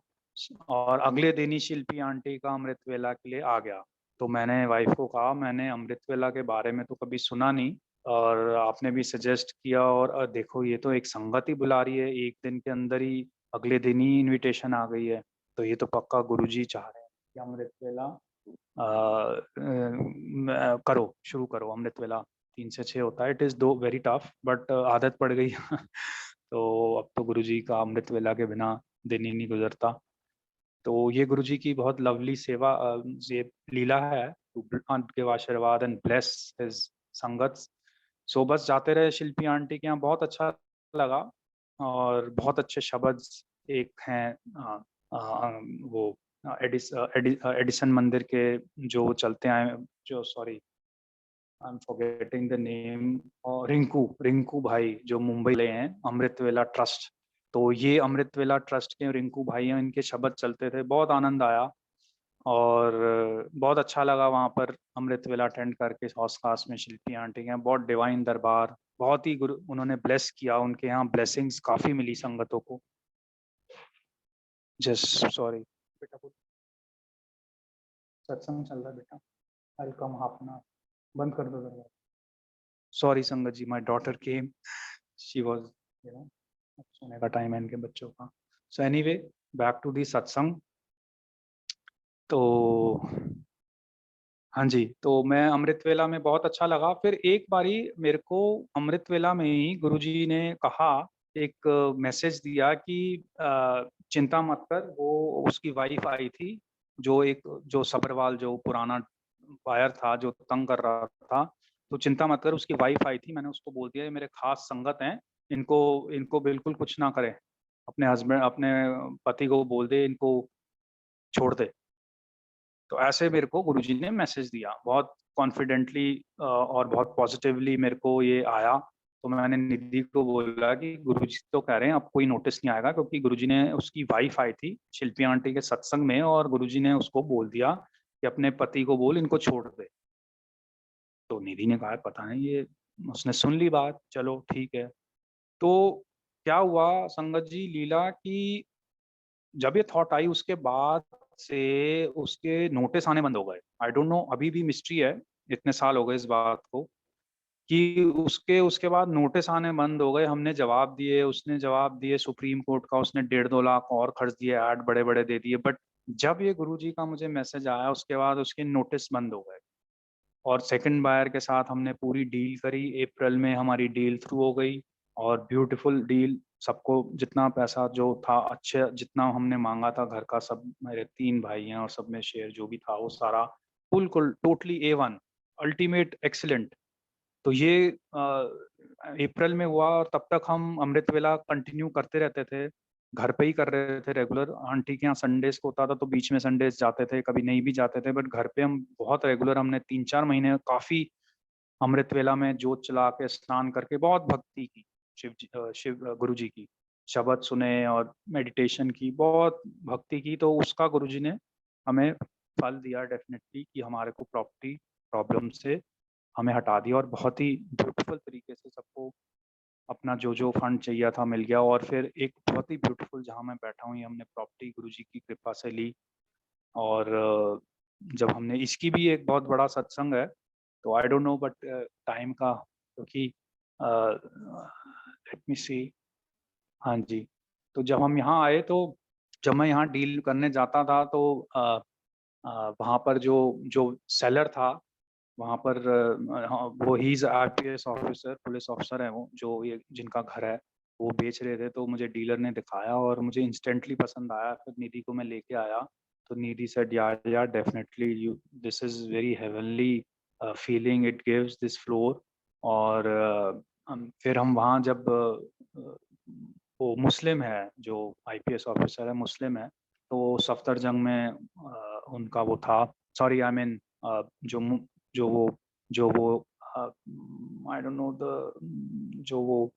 और अगले दिन ही शिल्पी आंटी का अमृत वेला के लिए आ गया। तो मैंने वाइफ को कहा मैंने अमृत वेला के बारे में तो कभी सुना नहीं और आपने भी सजेस्ट किया, और देखो ये तो एक संगत ही बुला रही है, एक दिन के अंदर ही अगले दिन ही इनविटेशन आ गई है, तो ये तो पक्का गुरुजी चाह रहे हैं कि अमृत वेला करो, शुरू करो। अमृत वेला 3 से 6 होता है, इट इज़ दो वेरी टफ बट आदत पड़ गई तो अब तो गुरुजी का अमृत वेला के बिना दिन ही नहीं गुजरता। तो ये गुरुजी की बहुत लवली सेवा ये लीला है टू गिव आशीर्वाद एंड ब्लेस हिज संगत। सो बस जाते रहे शिल्पी आंटी के यहाँ, बहुत अच्छा लगा और बहुत अच्छे शब्द एक हैं वो एडिसन मंदिर के जो चलते आए, जो sorry I am forgetting the name, और रिंकू भाई जो मुंबई ले हैं अमृत वेला ट्रस्ट। तो ये अमृत वेला ट्रस्ट के रिंकू भाई हैं, इनके शब्द चलते थे, बहुत आनंद आया और बहुत अच्छा लगा वहाँ पर अमृत वेला अटेंड करके। हौस खास में शिल्पी आंटी के यहाँ बहुत डिवाइन दरबार, बहुत ही गुरु उन्होंने ब्लेस किया, उनके यहाँ ब्लेसिंग्स काफ़ी मिली संगतों को। जस्ट सॉरी बेटा, कुछ सत्संग चल रहा है बेटा, I come half an hour, बंद कर दो दरबार। सॉरी संगत जी, my daughter came, she was you know, सोने का टाइम है इनके बच्चों का। So anyway back to the satsang. तो हाँ जी, तो मैं अमृत वेला में बहुत अच्छा लगा। फिर एक बारी मेरे को अमृत वेला में ही गुरुजी ने कहा, एक मैसेज दिया कि चिंता मत कर, वो उसकी वाइफ आई थी जो सब्रवाल जो पुराना बायर था जो तंग कर रहा था, तो चिंता मत कर, उसकी वाइफ आई थी। मैंने उसको बोल दिया ये मेरे खास संगत हैं, इनको इनको बिल्कुल कुछ ना करे, अपने हस्बैंड अपने पति को बोल दे इनको छोड़ दे। तो ऐसे मेरे को गुरुजी ने मैसेज दिया, बहुत कॉन्फिडेंटली और बहुत पॉजिटिवली मेरे को ये आया। तो मैंने निधि को बोला कि गुरुजी तो कह रहे हैं अब कोई नोटिस नहीं आएगा, क्योंकि गुरुजी ने, उसकी वाइफ आई थी शिल्पी आंटी के सत्संग में और गुरुजी ने उसको बोल दिया कि अपने पति को बोल इनको छोड़ दे। तो निधि ने कहा पता नहीं, ये उसने सुन ली बात, चलो ठीक है। तो क्या हुआ संगत जी लीला की, जब ये थॉट आई उसके बाद से उसके नोटिस आने बंद हो गए। आई डोंट नो, अभी भी मिस्ट्री है, इतने साल हो गए इस बात को, कि उसके बाद नोटिस आने बंद हो गए। हमने जवाब दिए, उसने जवाब दिए सुप्रीम कोर्ट का, उसने 1.5-2 लाख और खर्च दिए, ऐड बड़े बड़े दे दिए, बट जब ये गुरुजी का मुझे मैसेज आया उसके बाद उसके नोटिस बंद हो गए। और सेकंड बायर के साथ हमने पूरी डील करी, अप्रैल में हमारी डील थ्रू हो गई और ब्यूटीफुल डील, सबको जितना पैसा जो था अच्छे, जितना हमने मांगा था घर का, सब मेरे 3 भाई हैं और सब में शेयर जो भी था वो सारा बिल्कुल टोटली A1 अल्टीमेट एक्सीलेंट। तो ये अप्रैल में हुआ और तब तक हम अमृत वेला कंटिन्यू करते रहते थे। घर पे ही कर रहे थे रेगुलर। आंटी के यहाँ संडेज को होता था तो बीच में संडेज जाते थे, कभी नहीं भी जाते थे, बट घर पे हम बहुत रेगुलर, हमने 3-4 महीने काफी अमृत वेला में जोत चला के स्नान करके बहुत भक्ति की, शिव गुरु जी की, शब्द सुने और मेडिटेशन की, बहुत भक्ति की। तो उसका गुरु जी ने हमें फल दिया डेफिनेटली, कि हमारे को प्रॉपर्टी प्रॉब्लम से हमें हटा दिया और बहुत ही ब्यूटीफुल तरीके से सबको अपना जो जो फंड चाहिए था मिल गया। और फिर एक बहुत ही ब्यूटीफुल, जहाँ मैं बैठा हूँ, ये हमने प्रॉपर्टी गुरु जी की कृपा से ली। और जब हमने, इसकी भी एक बहुत बड़ा सत्संग है, तो आई डोंट नो बट टाइम का, क्योंकि लेट मी सी, हाँ जी। तो जब हम यहाँ आए, तो जब मैं यहाँ डील करने जाता था, तो वहाँ पर जो जो सेलर था वहाँ पर, हाँ, वो he is IPS officer, police officer है वो, जो ये जिनका घर है, वो बेच रहे थे। तो मुझे डीलर ने दिखाया और मुझे इंस्टेंटली पसंद आया। फिर निधि को मैं लेके आया, तो निधि सेड यार definitely you, this is very heavenly feeling it gives this floor. और फिर हम वहाँ जब वो मुस्लिम है, जो IPS ऑफिसर है मुस्लिम है, तो सफदरजंग में उनका वो था, सॉरी आई मीन जो वो आई डोंट नो द, जो वो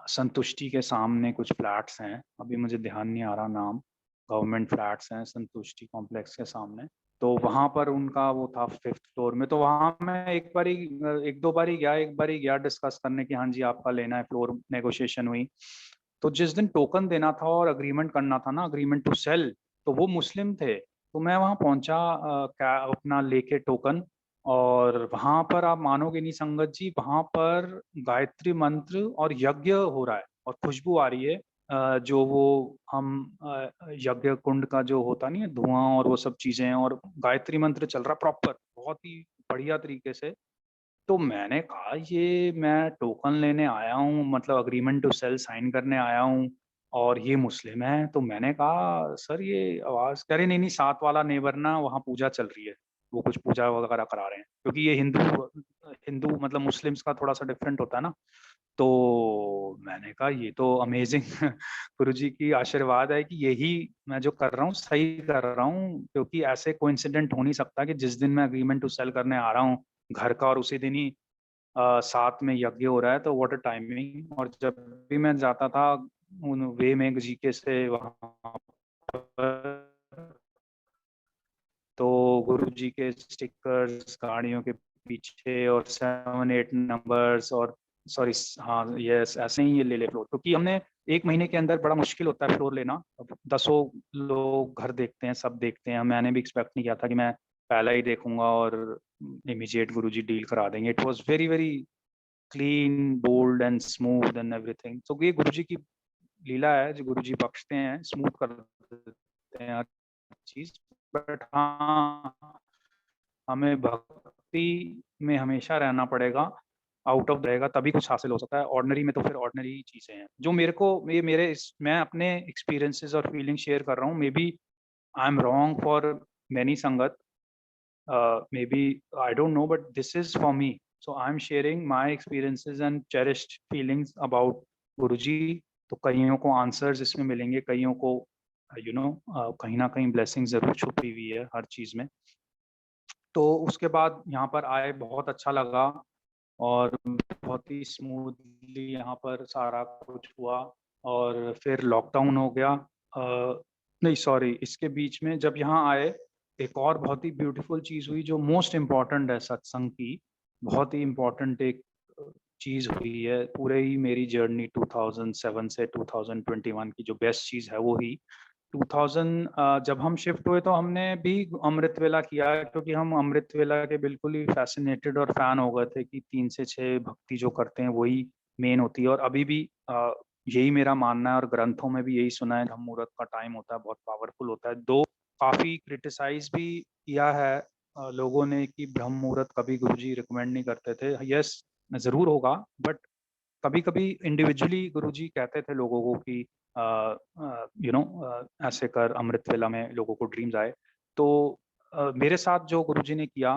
संतुष्टि के सामने कुछ फ्लैट्स हैं, अभी मुझे ध्यान नहीं आ रहा नाम, गवर्नमेंट फ्लैट्स हैं संतुष्टि कॉम्प्लेक्स के सामने। तो वहाँ पर उनका वो था 5th फ्लोर में। तो वहाँ मैं एक दो बार ही गया डिस्कस करने की, हाँ जी आपका लेना है फ्लोर, नेगोशिएशन हुई। तो जिस दिन टोकन देना था और अग्रीमेंट करना था ना, अग्रीमेंट टू सेल, तो वो मुस्लिम थे। तो मैं वहाँ पहुंचा अपना लेके टोकन, और वहां पर आप मानोगे नहीं संगत जी, वहां पर गायत्री मंत्र और यज्ञ हो रहा है और खुशबू आ रही है, जो वो हम यज्ञ कुंड का जो होता नहीं है धुआं और वो सब चीजें, और गायत्री मंत्र चल रहा प्रॉपर बहुत ही बढ़िया तरीके से। तो मैंने कहा ये मैं टोकन लेने आया हूँ, मतलब अग्रीमेंट टू सेल साइन करने आया हूँ, और ये मुस्लिम है। तो मैंने कहा सर ये आवाज, कह रहे नहीं नहीं साथ वाला नेबर ना, वहाँ पूजा चल रही है, वो कुछ पूजा वगैरह करा रहे हैं, क्योंकि ये हिंदू हिंदू मतलब मुस्लिम्स का थोड़ा सा डिफरेंट होता है ना। तो मैंने कहा ये तो अमेजिंग गुरु जी की आशीर्वाद है कि यही मैं जो कर रहा हूँ सही कर रहा हूँ, क्योंकि ऐसे कोइंसिडेंट हो नहीं सकता कि जिस दिन मैं अग्रीमेंट टू सेल करने आ रहा हूँ घर का, और उसी दिन ही साथ में यज्ञ हो रहा है। तो व्हाट अ टाइमिंग। और जब भी मैं जाता था उन वे में जीके से वहाँ पर, तो गुरु जी के स्टिकर्स गाड़ियों के पीछे और 7-8 नंबर्स, और सॉरी हाँ यस, ऐसे ही ये ले फ्लोर, क्योंकि हमने 1 महीने के अंदर बड़ा मुश्किल होता है फ्लोर लेना। अब 10 लोग घर देखते हैं, सब देखते हैं, मैंने भी एक्सपेक्ट नहीं किया था कि मैं पहला ही देखूंगा और इमीडिएट गुरु जी डील करा देंगे। It was very very clean, bold and smooth and everything. तो ये गुरु जी की लीला है, जो गुरु जी बख्शते हैं, स्मूथ कर देते हैं हर चीज। बट हाँ, हमें भक्ति में हमेशा रहना पड़ेगा, आउट ऑफ रहेगा तभी कुछ हासिल हो सकता है। ऑर्डिनरी में तो फिर ऑर्डिनरी चीजें हैं जो मेरे को, ये मैं अपने एक्सपीरियंसेस और फीलिंग शेयर कर रहा हूँ। Maybe I am wrong for many sangat, maybe I don't know, but this is for me. So I am sharing my experiences and cherished feelings about Guruji. तो कईयों को आंसर्स इसमें मिलेंगे, कईयों को कहीं ना कहीं ब्लेसिंग जरूर छुपी हुई है हर चीज में। तो उसके बाद यहाँ पर आए, बहुत अच्छा लगा, और बहुत ही स्मूथली यहाँ पर सारा कुछ हुआ। और फिर लॉकडाउन हो गया, नहीं सॉरी, इसके बीच में जब यहाँ आए, एक और बहुत ही ब्यूटीफुल चीज़ हुई जो मोस्ट इम्पॉर्टेंट है सत्संग की। बहुत ही इम्पॉर्टेंट एक चीज़ हुई है पूरे ही मेरी जर्नी 2007 से 2021 की, जो बेस्ट चीज़ है वो ही 2000 जब हम शिफ्ट हुए तो हमने भी अमृत वेला किया, क्योंकि हम अमृत वेला के बिल्कुल ही फैसिनेटेड और फैन हो गए थे कि 3 से 6 भक्ति जो करते हैं वही मेन होती है। और अभी भी यही मेरा मानना है, और ग्रंथों में भी यही सुना है, ब्रह्म मुहूर्त का टाइम होता है, बहुत पावरफुल होता है। दो काफी क्रिटिसाइज भी किया है लोगों ने कि ब्रह्म मुहूर्त कभी गुरुजी रिकमेंड नहीं करते थे। यस जरूर होगा, बट कभी कभी इंडिविजुअली गुरुजी कहते थे लोगों को कि ऐसे कर, अमृत वेला में लोगों को ड्रीम्स आए। तो मेरे साथ जो गुरुजी ने किया,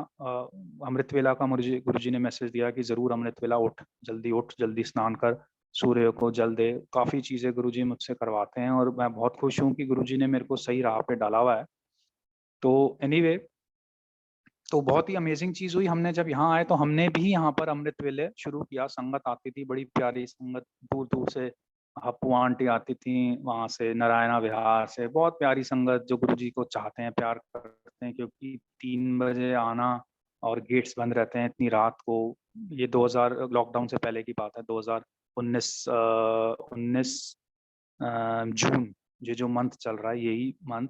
अमृत वेला का मुझे गुरुजी ने मैसेज दिया कि जरूर अमृत वेला उठ, जल्दी स्नान कर, सूर्य को जल दे, काफ़ी चीज़ें गुरुजी मुझसे करवाते हैं और मैं बहुत खुश हूँ कि गुरुजी ने मेरे को सही राह पे डाला हुआ है। तो एनीवे, तो बहुत ही अमेजिंग चीज़ हुई, हमने जब यहाँ आए तो हमने भी यहाँ पर अमृत वेले शुरू किया। संगत आती थी, बड़ी प्यारी संगत, दूर-दूर से हप्पू आंटी आती थी, वहाँ से नारायणा विहार से, बहुत प्यारी संगत जो गुरुजी को चाहते हैं, प्यार करते हैं, क्योंकि 3 बजे आना और गेट्स बंद रहते हैं इतनी रात को। ये 2000 लॉकडाउन से पहले की बात है, 19 जून, ये जो मंथ चल रहा है यही मंथ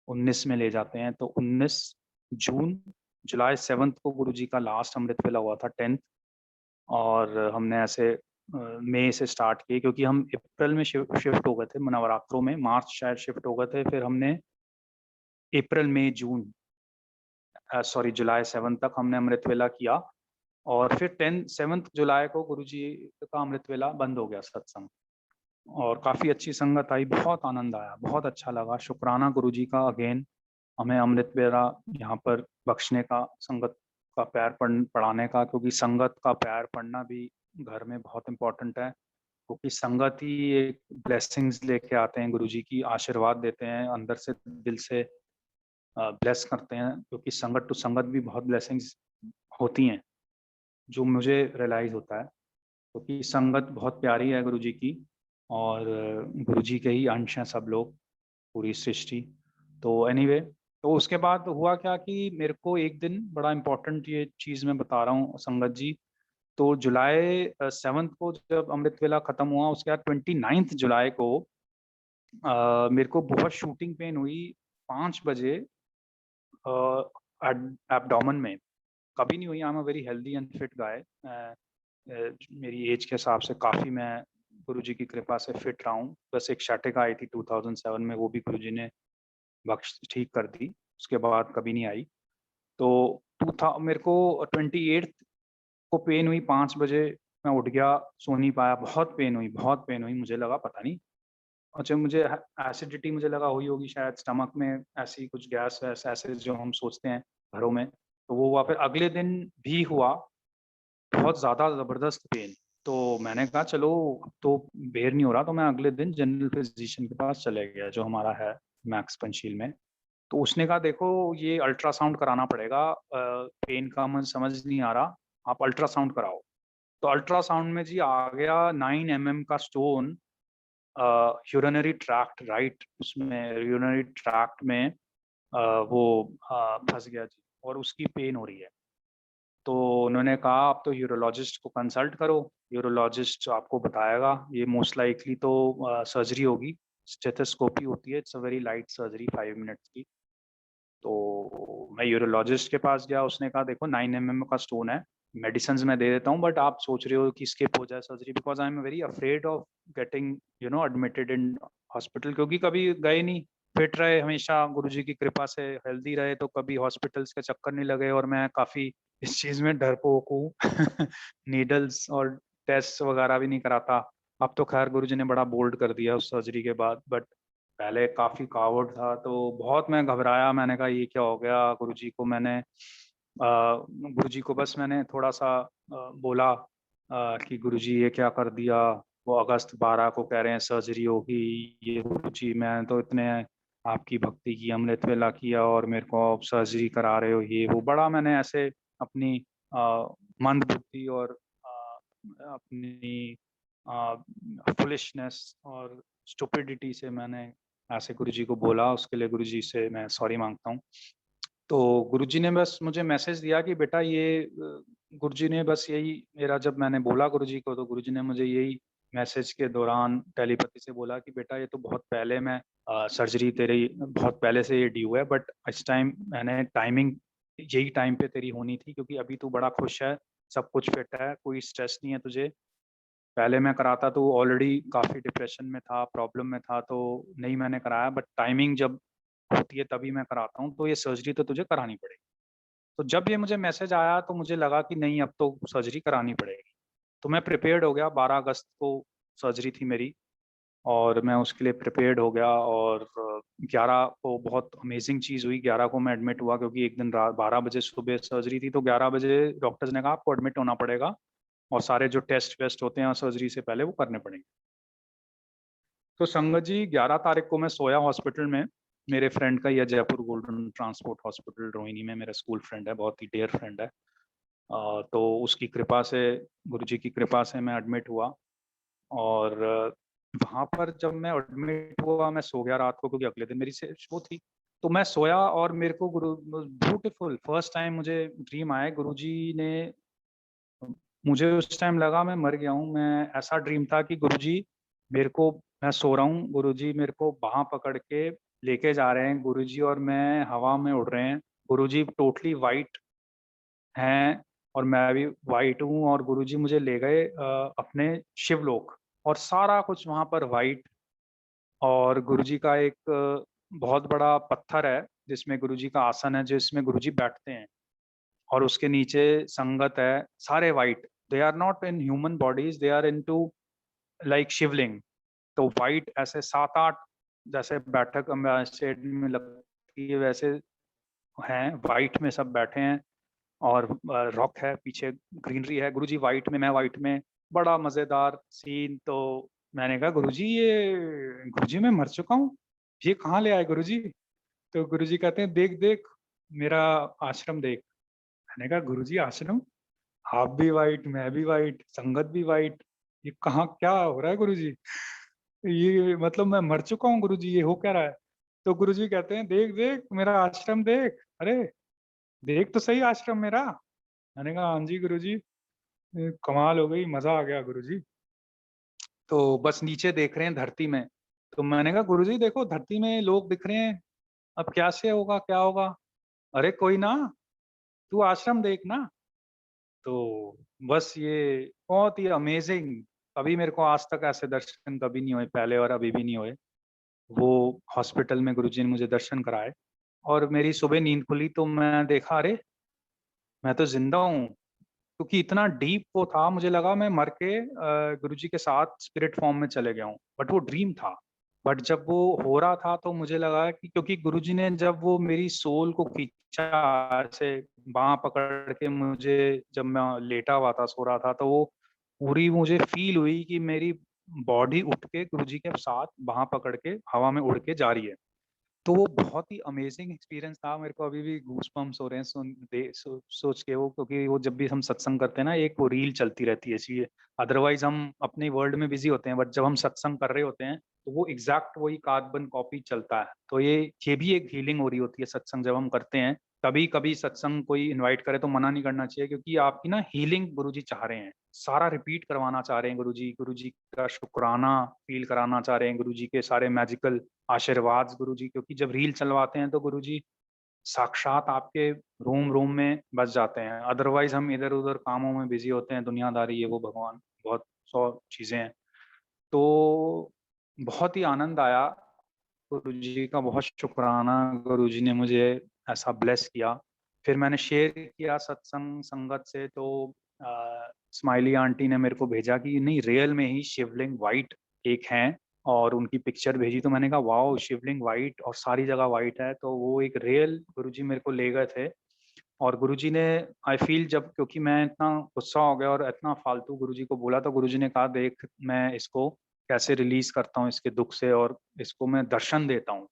19 में ले जाते हैं। तो 19 जून, जुलाई 7 को गुरुजी का लास्ट अमृत वेला हुआ था, 10th, और हमने ऐसे मई से स्टार्ट किए, क्योंकि हम अप्रैल में शिफ्ट हो गए थे नवरात्रों में, मार्च शायद शिफ्ट हो गए थे, फिर हमने अप्रैल मई जून सॉरी जुलाई 7 तक हमने अमृत वेला किया, और फिर 7th जुलाई को गुरुजी का अमृत वेला बंद हो गया सत्संग। और काफ़ी अच्छी संगत आई, बहुत आनंद आया, बहुत अच्छा लगा। शुक्राना गुरुजी का अगेन, हमें अमृत वेला यहाँ पर बख्शने का, संगत का पैर पढ़ाने का, क्योंकि संगत का पैर पढ़ना भी घर में बहुत इम्पोर्टेंट है, क्योंकि संगत ही एक ब्लेसिंग्स लेके आते हैं, गुरुजी की आशीर्वाद देते हैं, अंदर से दिल से ब्लेस करते हैं, क्योंकि संगत टू संगत भी बहुत ब्लेसिंग्स होती हैं, जो मुझे रियलाइज होता है, क्योंकि संगत बहुत प्यारी है गुरुजी की, और गुरुजी के ही अंश हैं सब लोग, पूरी सृष्टि। तो एनीवे, तो उसके बाद हुआ क्या कि मेरे को एक दिन बड़ा इम्पोर्टेंट ये चीज़ मैं बता रहा हूँ संगत जी। तो जुलाई 7 को जब अमृत वेला खत्म हुआ, उसके बाद 29 जुलाई को मेरे को बहुत शूटिंग पेन हुई 5 बजे एब्डोमेन में। कभी नहीं हुई। I am a very healthy and fit guy. मेरी एज के हिसाब से काफ़ी मैं गुरुजी की कृपा से फिट रहा हूँ। बस एक शैटिका आई थी 2007 में, वो भी गुरुजी ने बख्श ठीक कर दी, उसके बाद कभी नहीं आई। तो मेरे को 28 को पेन हुई 5 बजे, मैं उठ गया, सो नहीं पाया, बहुत पेन हुई, बहुत पेन हुई। मुझे लगा पता नहीं, अच्छा मुझे एसिडिटी मुझे लगा हुई होगी शायद, स्टमक में ऐसी कुछ गैस वैस ऐसे जो हम सोचते हैं घरों में, तो वो हुआ। फिर अगले दिन भी हुआ, बहुत ज़्यादा ज़बरदस्त पेन। तो मैंने कहा चलो अब तो बेर नहीं हो रहा, तो मैं अगले दिन जनरल फिजिशियन के पास चले गया, जो हमारा है मैक्स पंचशील में। तो उसने कहा देखो ये अल्ट्रासाउंड कराना पड़ेगा, पेन का मुझे समझ नहीं आ रहा, आप अल्ट्रासाउंड कराओ। तो अल्ट्रासाउंड में जी आ गया 9 mm का स्टोन यूरिनरी ट्रैक्ट, राइट, उसमें यूरिनरी ट्रैक्ट में वो फंस गया जी, और उसकी पेन हो रही है। तो उन्होंने कहा आप तो यूरोलॉजिस्ट को कंसल्ट करो, यूरोलॉजिस्ट आपको बताएगा, ये मोस्ट लाइकली तो सर्जरी होगी, स्टेथोस्कोपी होती है, it's a very light surgery 5 minutes की। तो मैं यूरोलॉजिस्ट के पास गया, उसने कहा देखो 9 mm का स्टोन है, मेडिसिन मैं दे देता हूँ, बट आप सोच रहे हो कि स्किप हो जाए surgery, because I am very afraid of getting admitted in hospital, क्योंकि कभी गए नहीं, फिट रहे हमेशा गुरुजी की कृपा से, हेल्दी रहे, तो कभी हॉस्पिटल्स के चक्कर नहीं लगे। और मैं काफ़ी इस चीज़ में डरपोक हूँ नीडल्स और टेस्ट वगैरह भी नहीं कराता। अब तो खैर गुरुजी ने बड़ा बोल्ड कर दिया उस सर्जरी के बाद, बट पहले काफ़ी कावड़ था, तो बहुत मैं घबराया। मैंने कहा ये क्या हो गया, गुरुजी को मैंने गुरुजी को बस मैंने थोड़ा सा बोला कि गुरुजी ये क्या कर दिया, वो अगस्त 12 को कह रहे हैं सर्जरी होगी, ये गुरुजी मैं तो इतने आपकी भक्ति की, अमृत वेला किया और मेरे को आप सर्जरी करा रहे हो, ये वो। बड़ा मैंने ऐसे अपनी मंद बुद्धि और अपनी फुलिशनेस और स्टुपिडिटी से मैंने ऐसे गुरुजी को बोला, उसके लिए गुरुजी से मैं सॉरी मांगता हूँ। तो गुरुजी ने बस मुझे मैसेज दिया कि बेटा ये गुरुजी ने बस यही मेरा, जब मैंने बोला गुरुजी को, तो गुरुजी ने मुझे यही मैसेज के दौरान टेलीपैथी से बोला कि बेटा ये तो बहुत पहले मैं सर्जरी तेरी बहुत पहले से ये ड्यू है, बट इस टाइम मैंने टाइमिंग यही टाइम पे तेरी होनी थी, क्योंकि अभी तू बड़ा खुश है, सब कुछ फिट है, कोई स्ट्रेस नहीं है तुझे। पहले मैं कराता तो ऑलरेडी काफ़ी डिप्रेशन में था, प्रॉब्लम में था, तो नहीं मैंने कराया, बट टाइमिंग जब होती है तभी मैं कराता हूँ, तो ये सर्जरी तो तुझे करानी पड़ेगी। तो जब ये मुझे मैसेज आया तो मुझे लगा कि नहीं अब तो सर्जरी करानी पड़ेगी, तो मैं प्रिपेयर्ड हो गया। 12 अगस्त को सर्जरी थी मेरी, और मैं उसके लिए प्रिपेयर्ड हो गया। और 11 को बहुत अमेजिंग चीज़ हुई, 11 को मैं एडमिट हुआ, क्योंकि एक दिन रात 12 बजे सुबह सर्जरी थी, तो 11 बजे डॉक्टर्स ने कहा आपको एडमिट होना पड़ेगा, और सारे जो टेस्ट वेस्ट होते हैं सर्जरी से पहले वो करने पड़ेंगे। तो संगत जी 11 तारीख को मैं सोया हॉस्पिटल में, मेरे फ्रेंड का, यह Jaipur golden transport hospital Rohini में, मेरा स्कूल फ्रेंड है, बहुत ही डियर फ्रेंड है। तो उसकी कृपा से, गुरुजी की कृपा से मैं एडमिट हुआ। और वहाँ पर जब मैं एडमिट हुआ मैं सो गया रात को, क्योंकि अगले दिन मेरी शो थी। तो मैं सोया और मेरे को ब्यूटीफुल फर्स्ट टाइम मुझे ड्रीम आया। गुरुजी ने, मुझे उस टाइम लगा मैं मर गया हूँ। मैं, ऐसा ड्रीम था कि गुरुजी मेरे को, मैं सो रहा हूँ, गुरुजी मेरे को बाँह पकड़ के लेके जा रहे हैं, गुरुजी और मैं हवा में उड़ रहे हैं। गुरुजी टोटली वाइट हैं और मैं भी वाइट हूँ, और गुरुजी मुझे ले गए अपने शिवलोक, और सारा कुछ वहाँ पर वाइट। और गुरुजी का एक बहुत बड़ा पत्थर है जिसमें गुरुजी का आसन है, जिसमें गुरुजी बैठते हैं, और उसके नीचे संगत है, सारे white. They are not in human bodies, they are into like Shivling. तो वाइट ऐसे 7-8 जैसे बैठक शेड में लगती है वैसे हैं, वाइट में सब बैठे हैं, और रॉक है पीछे, ग्रीनरी है। गुरुजी वाइट में, मैं वाइट में, बड़ा मजेदार सीन। तो मैंने कहा गुरुजी, ये गुरुजी मैं मर चुका हूँ, ये कहाँ ले आए गुरुजी? तो गुरुजी कहते हैं देख देख मेरा आश्रम देख। मैंने कहा गुरुजी आश्रम? आप भी वाइट, मैं भी वाइट, संगत भी वाइट, ये कहाँ क्या हो रहा है गुरुजी? ये मतलब मैं मर चुका हूँ गुरुजी, ये हो क्या रहा है? तो गुरुजी कहते हैं देख देख मेरा आश्रम देख, अरे देख तो सही आश्रम मेरा। मैंने कहा हाँ जी गुरुजी, कमाल हो गई, मजा आ गया गुरुजी। तो बस नीचे देख रहे हैं धरती में। तो मैंने कहा गुरुजी देखो धरती में लोग दिख रहे हैं, अब क्या से होगा, क्या होगा? अरे कोई ना, तू आश्रम देख ना। तो बस ये बहुत ही अमेजिंग, कभी मेरे को आज तक ऐसे दर्शन कभी नहीं हुए पहले, और अभी भी नहीं हुए। वो हॉस्पिटल में गुरुजी ने मुझे दर्शन कराए, और मेरी सुबह नींद खुली तो मैं देखा, अरे मैं तो जिंदा हूँ। क्योंकि इतना डीप वो था, मुझे लगा मैं मर के गुरुजी के साथ स्पिरिट फॉर्म में चले गया हूँ, बट वो ड्रीम था। बट जब वो हो रहा था तो मुझे लगा कि, क्योंकि गुरुजी ने जब वो मेरी सोल को खींचा ऐसे बाँह पकड़ के मुझे, जब मैं लेटा हुआ था, सो रहा था, तो वो पूरी मुझे फील हुई कि मेरी बॉडी उठ के गुरुजी के साथ बाँह पकड़ के हवा में उड़ के जा रही है। तो वो बहुत ही अमेजिंग एक्सपीरियंस था। मेरे को अभी भी गूज़बम्प्स हो रहे हैं सोच के वो, क्योंकि वो जब भी हम सत्संग करते हैं ना, एक वो रील चलती रहती है इसलिए, अदरवाइज हम अपने वर्ल्ड में बिजी होते हैं, बट जब हम सत्संग कर रहे होते हैं तो वो एग्जैक्ट वही कार्बन कॉपी चलता है। तो ये भी एक हीलिंग हो रही होती है सत्संग जब हम करते हैं। कभी कभी सत्संग कोई इनवाइट करे तो मना नहीं करना चाहिए, क्योंकि आपकी ना हीलिंग गुरुजी चाह रहे हैं, सारा रिपीट करवाना चाह रहे हैं गुरुजी, गुरुजी का शुक्राना फील कराना चाह रहे हैं, गुरुजी के सारे मैजिकल आशीर्वाद गुरुजी, क्योंकि जब रील चलवाते हैं तो गुरुजी साक्षात आपके रोम रोम में बस जाते हैं। अदरवाइज हम इधर उधर कामों में बिजी होते हैं, दुनियादारी, ये वो, भगवान, बहुत 100 चीजें हैं। तो बहुत ही आनंद आया, गुरुजी का बहुत शुक्राना, गुरुजी ने मुझे ऐसा ब्लेस किया। फिर मैंने शेयर किया सत्संग संगत से, तो स्माइली आंटी ने मेरे को भेजा कि नहीं, रियल में ही शिवलिंग वाइट एक हैं, और उनकी पिक्चर भेजी। तो मैंने कहा वाओ, शिवलिंग वाइट और सारी जगह वाइट है। तो वो एक रियल गुरुजी मेरे को ले गए थे। और गुरुजी ने, आई फील, जब, क्योंकि मैं इतना गुस्सा हो गया और इतना फालतू गुरुजी को बोला, तो गुरुजी ने कहा देख मैं इसको कैसे रिलीज करता हूँ इसके दुख से, और इसको मैं दर्शन देता हूँ।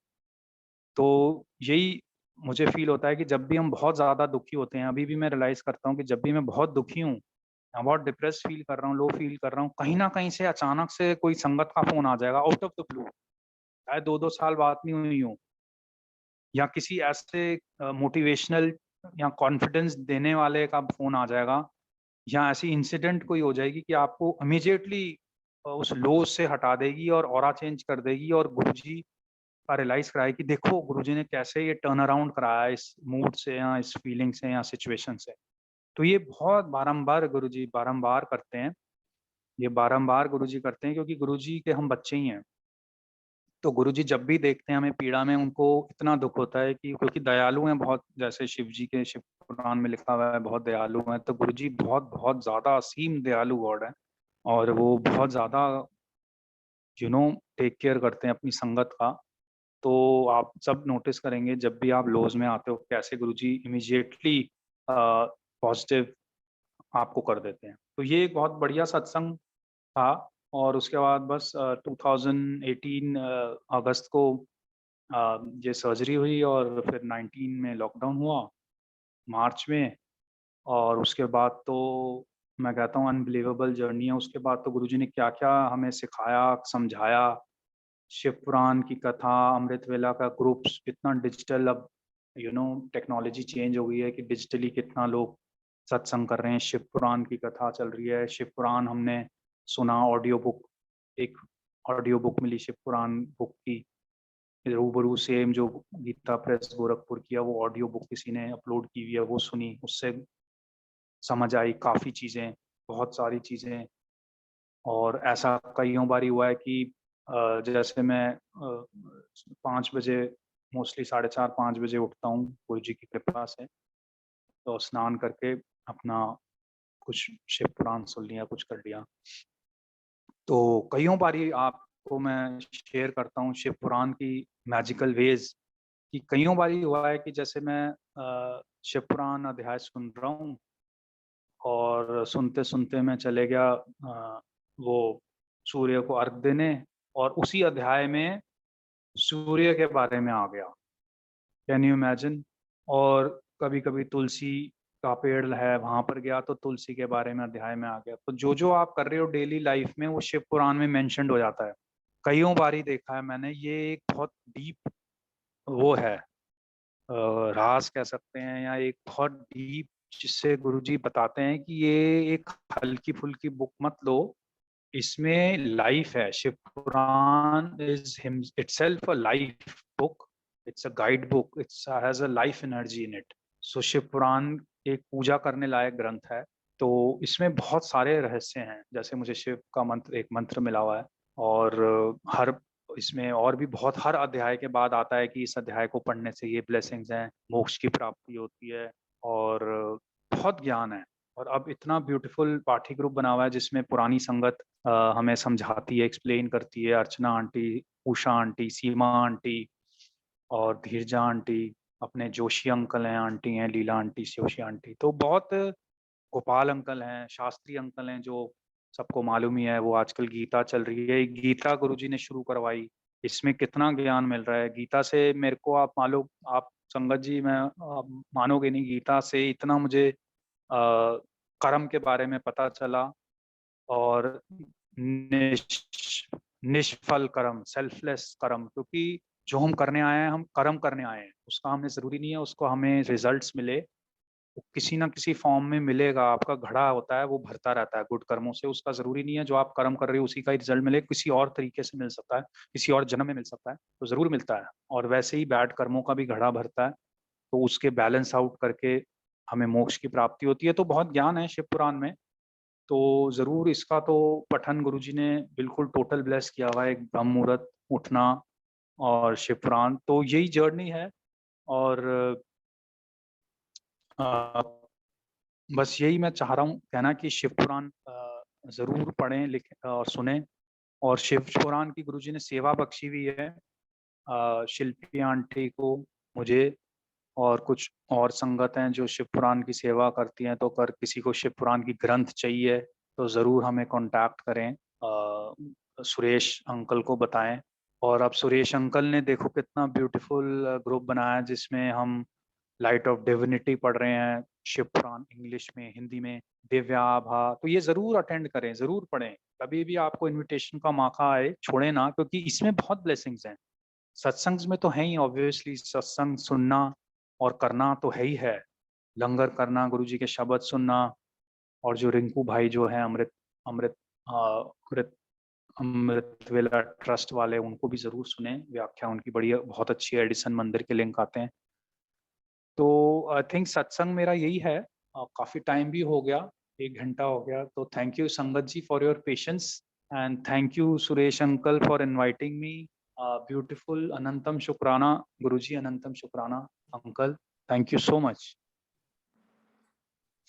तो यही मुझे फील होता है कि जब भी हम बहुत ज़्यादा दुखी होते हैं, अभी भी मैं रियलाइज़ करता हूँ कि जब भी मैं बहुत दुखी हूँ, मैं बहुत डिप्रेस फील कर रहा हूँ, लो फील कर रहा हूँ, कहीं ना कहीं से अचानक से कोई संगत का फोन आ जाएगा आउट ऑफ द ब्लू, चाहे 2-2 साल बात नहीं हुई हो, या किसी ऐसे मोटिवेशनल या कॉन्फिडेंस देने वाले का फोन आ जाएगा, या ऐसी इंसिडेंट कोई हो जाएगी कि आपको इमीडिएटली उस लो से हटा देगी और ऑरा चेंज कर देगी, और गुरुजी का रियलाइज कराया कि देखो गुरुजी ने कैसे ये टर्न अराउंड कराया इस मूड से, या इस फीलिंग से, या सिचुएशन से। तो ये बहुत बारंबार गुरुजी बारंबार करते हैं, ये बारंबार गुरुजी करते हैं, क्योंकि गुरुजी के हम बच्चे ही हैं। तो गुरुजी जब भी देखते हैं हमें पीड़ा में, उनको इतना दुख होता है कि, क्योंकि दयालु हैं बहुत, जैसे शिव जी के शिव पुराण में लिखा हुआ है बहुत दयालु हैं, तो गुरुजी बहुत बहुत ज्यादा असीम दयालु गॉड है, और वो बहुत ज्यादा टेक केयर करते हैं अपनी संगत का। तो आप सब नोटिस करेंगे जब भी आप लोज में आते हो, कैसे गुरुजी इमीडिएटली पॉजिटिव आपको कर देते हैं। तो ये एक बहुत बढ़िया सत्संग था। और उसके बाद बस 2018 अगस्त को ये सर्जरी हुई और फिर 19 में लॉकडाउन हुआ, मार्च में। और उसके बाद तो मैं कहता हूँ अनबिलीवेबल जर्नी है। उसके बाद तो गुरुजी ने क्या क्या हमें सिखाया, समझाया, शिव पुराण की कथा, अमृत वेला का ग्रुप्स, कितना डिजिटल अब टेक्नोलॉजी चेंज हो गई है कि डिजिटली कितना लोग सत्संग कर रहे हैं। शिव पुराण की कथा चल रही है, शिव पुराण हमने सुना, ऑडियो बुक, एक ऑडियो बुक मिली शिव पुराण बुक की, रूबरू सेम जो गीता प्रेस गोरखपुर की है वो ऑडियो बुक किसी ने अपलोड की हुई है, वो सुनी, उससे समझ आई काफ़ी चीज़ें, बहुत सारी चीज़ें। और ऐसा कईयों बारी हुआ है कि जैसे मैं 5 बजे, मोस्टली 4:30-5 बजे उठता हूँ गुरु जी की कृपा से, तो स्नान करके अपना कुछ शिव पुराण सुन लिया, कुछ कर लिया। तो कईयों बारी आपको मैं शेयर करता हूँ शिव पुराण की मैजिकल वेज, कि कईयों बारी हुआ है कि जैसे मैं शिव पुराण अध्याय सुन रहा हूँ और सुनते सुनते मैं चले गया वो सूर्य को अर्घ देने, और उसी अध्याय में सूर्य के बारे में आ गया। Can you imagine? और कभी कभी तुलसी का पेड़ है, वहां पर गया तो तुलसी के बारे में अध्याय में आ गया। तो जो जो आप कर रहे हो डेली लाइफ में वो शिव पुराण में मेंशन्ड हो जाता है। कईयों बारी देखा है मैंने, ये एक बहुत डीप वो है, राज कह सकते हैं, या एक बहुत डीप, जिससे गुरुजी बताते हैं कि ये एक हल्की फुल्की बुक मत लो, इसमें लाइफ है। Shiv Puran is itself a life book, it's a guide book, it's has a life energy in it. So Shiv Puran एक पूजा करने लायक ग्रंथ है। तो इसमें बहुत सारे रहस्य हैं, जैसे मुझे शिव का मंत्र, एक मंत्र मिला हुआ है, और हर इसमें और भी बहुत, हर अध्याय के बाद आता है कि इस अध्याय को पढ़ने से ये ब्लेसिंग्स हैं, मोक्ष की प्राप्ति होती है, और बहुत ज्ञान है। और अब इतना ब्यूटीफुल पाठ्य ग्रुप बना हुआ है जिसमें पुरानी संगत हमें समझाती है, एक्सप्लेन करती है, अर्चना आंटी, उषा आंटी, सीमा आंटी और धीरजा आंटी, अपने जोशी अंकल हैं, आंटी हैं, लीला आंटी, जोशी आंटी, तो बहुत, गोपाल अंकल हैं, शास्त्री अंकल हैं, जो सबको मालूम ही है। वो आजकल गीता चल रही है, गीता गुरुजी ने शुरू करवाई, इसमें कितना ज्ञान मिल रहा है गीता से मेरे को। आप मालूम, आप संगत जी, मैं आप मानोगे नहीं, गीता से इतना मुझे कर्म के बारे में पता चला, और निष्फल कर्म, सेल्फलेस कर्म, क्योंकि जो हम करने आए हैं, हम कर्म करने आए हैं, उसका हमें जरूरी नहीं है उसको हमें रिजल्ट्स मिले, वो किसी ना किसी फॉर्म में मिलेगा। आपका घड़ा होता है वो भरता रहता है गुड कर्मों से, उसका जरूरी नहीं है जो आप कर्म कर रहे हो उसी का ही रिजल्ट मिले, किसी और तरीके से मिल सकता है, किसी और जन्म में मिल सकता है, तो जरूर मिलता है। और वैसे ही बैड कर्मों का भी घड़ा भरता है, तो उसके बैलेंस आउट करके हमें मोक्ष की प्राप्ति होती है। तो बहुत ज्ञान है शिव पुराण में, तो जरूर इसका तो पठन गुरुजी ने बिल्कुल टोटल ब्लेस किया हुआ है, एक ब्रह्म मुहूर्त उठना और शिव पुराण, तो यही जर्नी है। और बस यही मैं चाह रहा हूँ कहना कि शिव पुराण जरूर पढ़ें, लिखें और सुने। और शिव पुराण की गुरुजी ने सेवा बख्शी हुई है शिल्पी आंटी को, मुझे, और कुछ और संगत हैं जो शिव पुराण की सेवा करती हैं। तो अगर किसी को शिव पुराण की ग्रंथ चाहिए तो ज़रूर हमें कांटेक्ट करें, सुरेश अंकल को बताएं। और अब सुरेश अंकल ने देखो कितना ब्यूटीफुल ग्रुप बनाया है, जिसमें हम लाइट ऑफ डिविनिटी पढ़ रहे हैं, शिव पुराण इंग्लिश में, हिंदी में, दिव्या आभा। तो ये ज़रूर अटेंड करें, ज़रूर पढ़ें, कभी भी आपको इनविटेशन का मौका आए छोड़े ना, क्योंकि इसमें बहुत ब्लेसिंग्स हैं। सत्संग में तो है ही, ऑब्वियसली सत्संग सुनना और करना तो है ही है, लंगर करना, गुरुजी के शब्द सुनना। और जो रिंकू भाई जो है अमृत अमृत अमृत अमृत वेला ट्रस्ट वाले, उनको भी जरूर सुने, व्याख्या उनकी बढ़िया, बहुत अच्छी है, एडिसन मंदिर के लिंक आते हैं। तो आई थिंक सत्संग मेरा यही है। काफी टाइम भी हो गया, 1 घंटा हो गया। तो thank you sangat ji for your patience, and thank you Suresh uncle for inviting me. Beautiful, अनंतम शुक्राना गुरुजी, अनंतम शुक्राना uncle, thank you so much.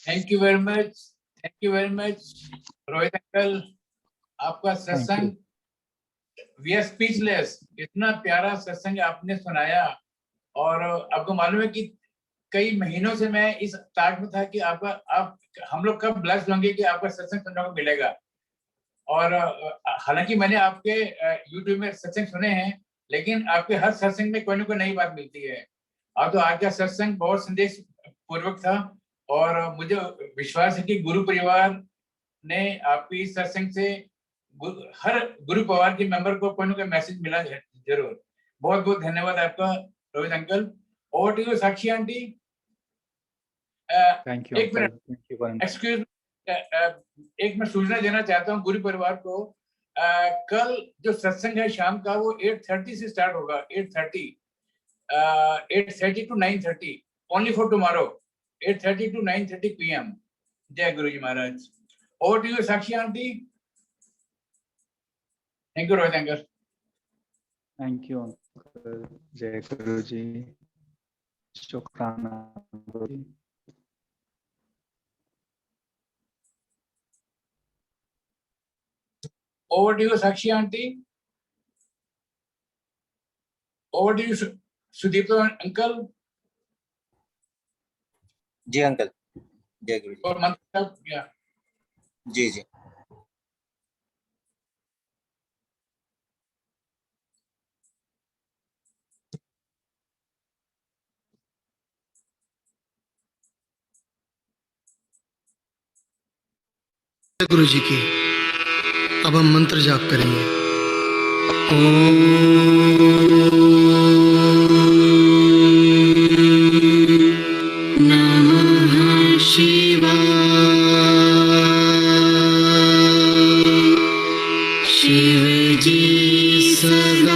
Thank you very much, thank you very much Rohit uncle, आपका सत्संग, वी आर स्पीचलेस, इतना प्यारा सत्संग आपने सुनाया। और आपको मालूम है कि कई महीनों से मैं इस ताक में था कि आप हम लोग कब ब्लेस्ड होंगे कि आपका सत्संग सुनने को मिलेगा। और हालांकि मैंने आपके यूट्यूब में सत्संग सुने हैं, लेकिन आपके हर सत्संग में कोई ना कोई नई बात मिलती है। और तो आज का सत्संग बहुत संदेश पूर्वक था और मुझे विश्वास है कि गुरु परिवार ने आपकी इस सत्संग से हर गुरु परिवार के मेंबर को कोई ना कोई मैसेज मिला है जरूर। बहुत बहुत धन्यवाद आपका Rohit uncle. Over to you Sakshi aunty. Thank you एक minute, thank you for excuse, एक मैं सूचना देना चाहता हूँ गुरु परिवार को। कल जो सत्संग है शाम का वो 8:30 से स्टार्ट होगा। 8:30 to 9:30 only for tomorrow. 8:30 to 9:30 PM। जय Guru ji Maharaj. Over to you Sakshi aunty. Thank you Rohit uncle. Thank you uncle. जय गुरु जी। शुक्राना Guru ji. Over to you Sakshi aunty. Over to you Sudeep uncle ji uncle. जय गुरु जी। और मंत्र या जी जी। गुरु जी की। अब हम मंत्र जाप करेंगे। ओम नमः शिवाय। शिव जी सदा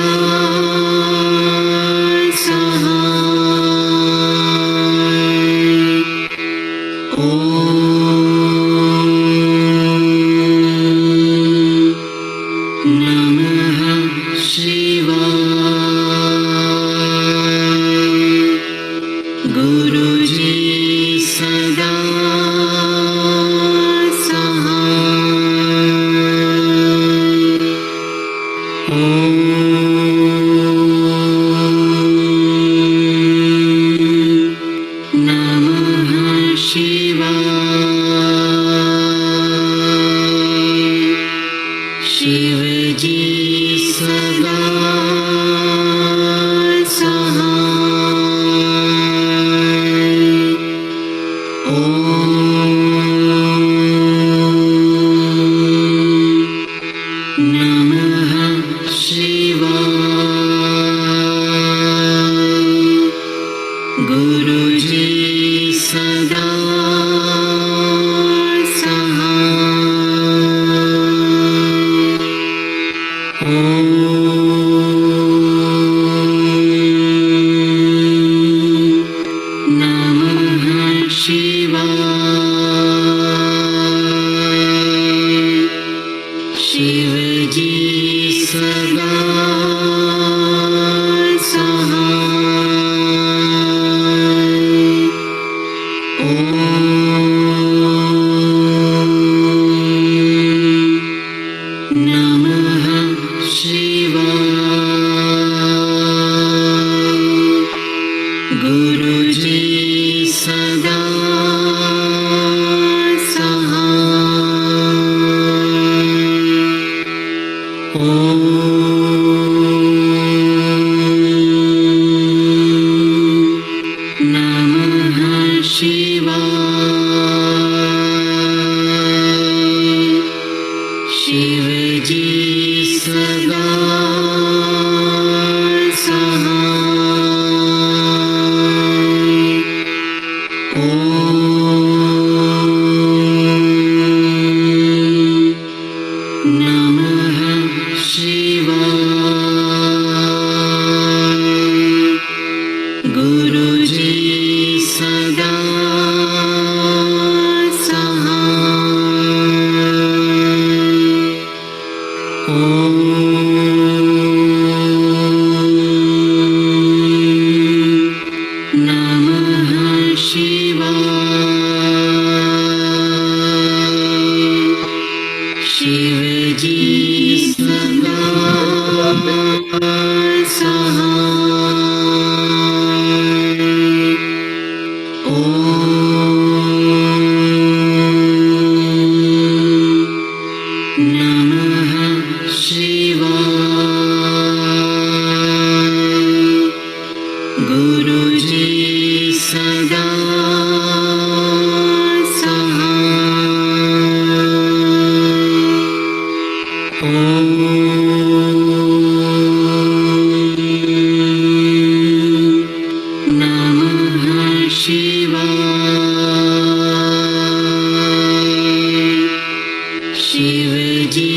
शिव जी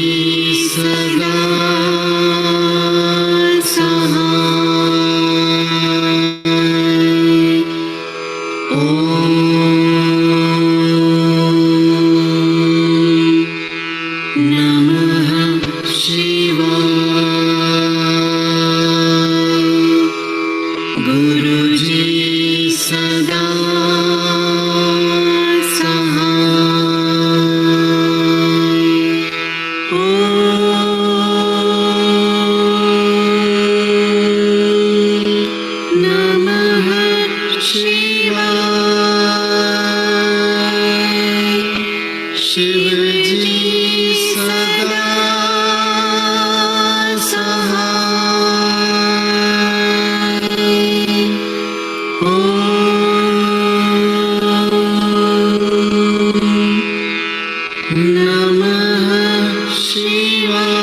सदा सहाय। ओम नमः शिवाय। गुरुजी सदा सहाय। ओम नमः शिवाय। शिवजी सदा सहाय। ओम नमः शिवाय।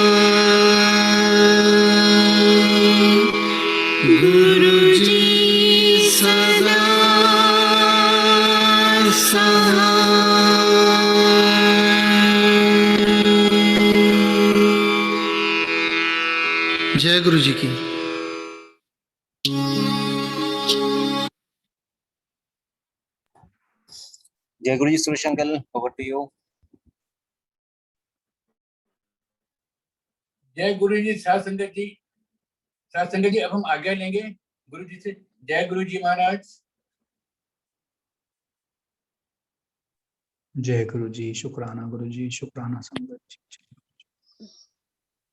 गुरुजी सदा सहाय। जय गुरु जी की। जय Guru ji Suresh uncle, over to you. जय गुरु जी साध संगत जी। साध संगत जी, अब हम आज्ञा लेंगे गुरु जी से। जय गुरु जी महाराज। जय गुरु जी, शुक्राना गुरु जी, शुक्राना संगत जी।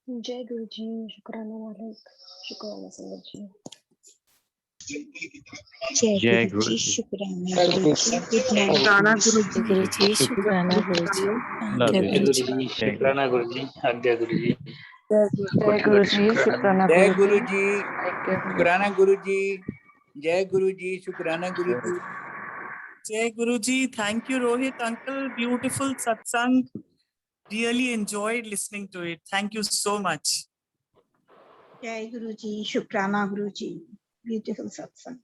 जय गुरु जी, शुक्राना मालिक, शुक्राना संगत जी। जय गुरु जी, शुक्राना गुरु जी, गुड नाइट गुरु जी, शुक्राना गुरु जी, आज्ञा गुरु जी। शुक्राना गुरु जी, आज्ञा गुरु जी। जय गुरु जी, शुक्राना जय गुरु गुरु जी, जी, आज्ञा गुरु शुक्राना गुरु जी। जय गुरु जी, शुक्राना Guru ji. Jai Guruji, thank you, Rohit uncle. Beautiful satsang. Really enjoyed listening to it. Thank you so much. जय गुरु जी, शुक्राना गुरु जी, ब्यूटीफुल सत्संग।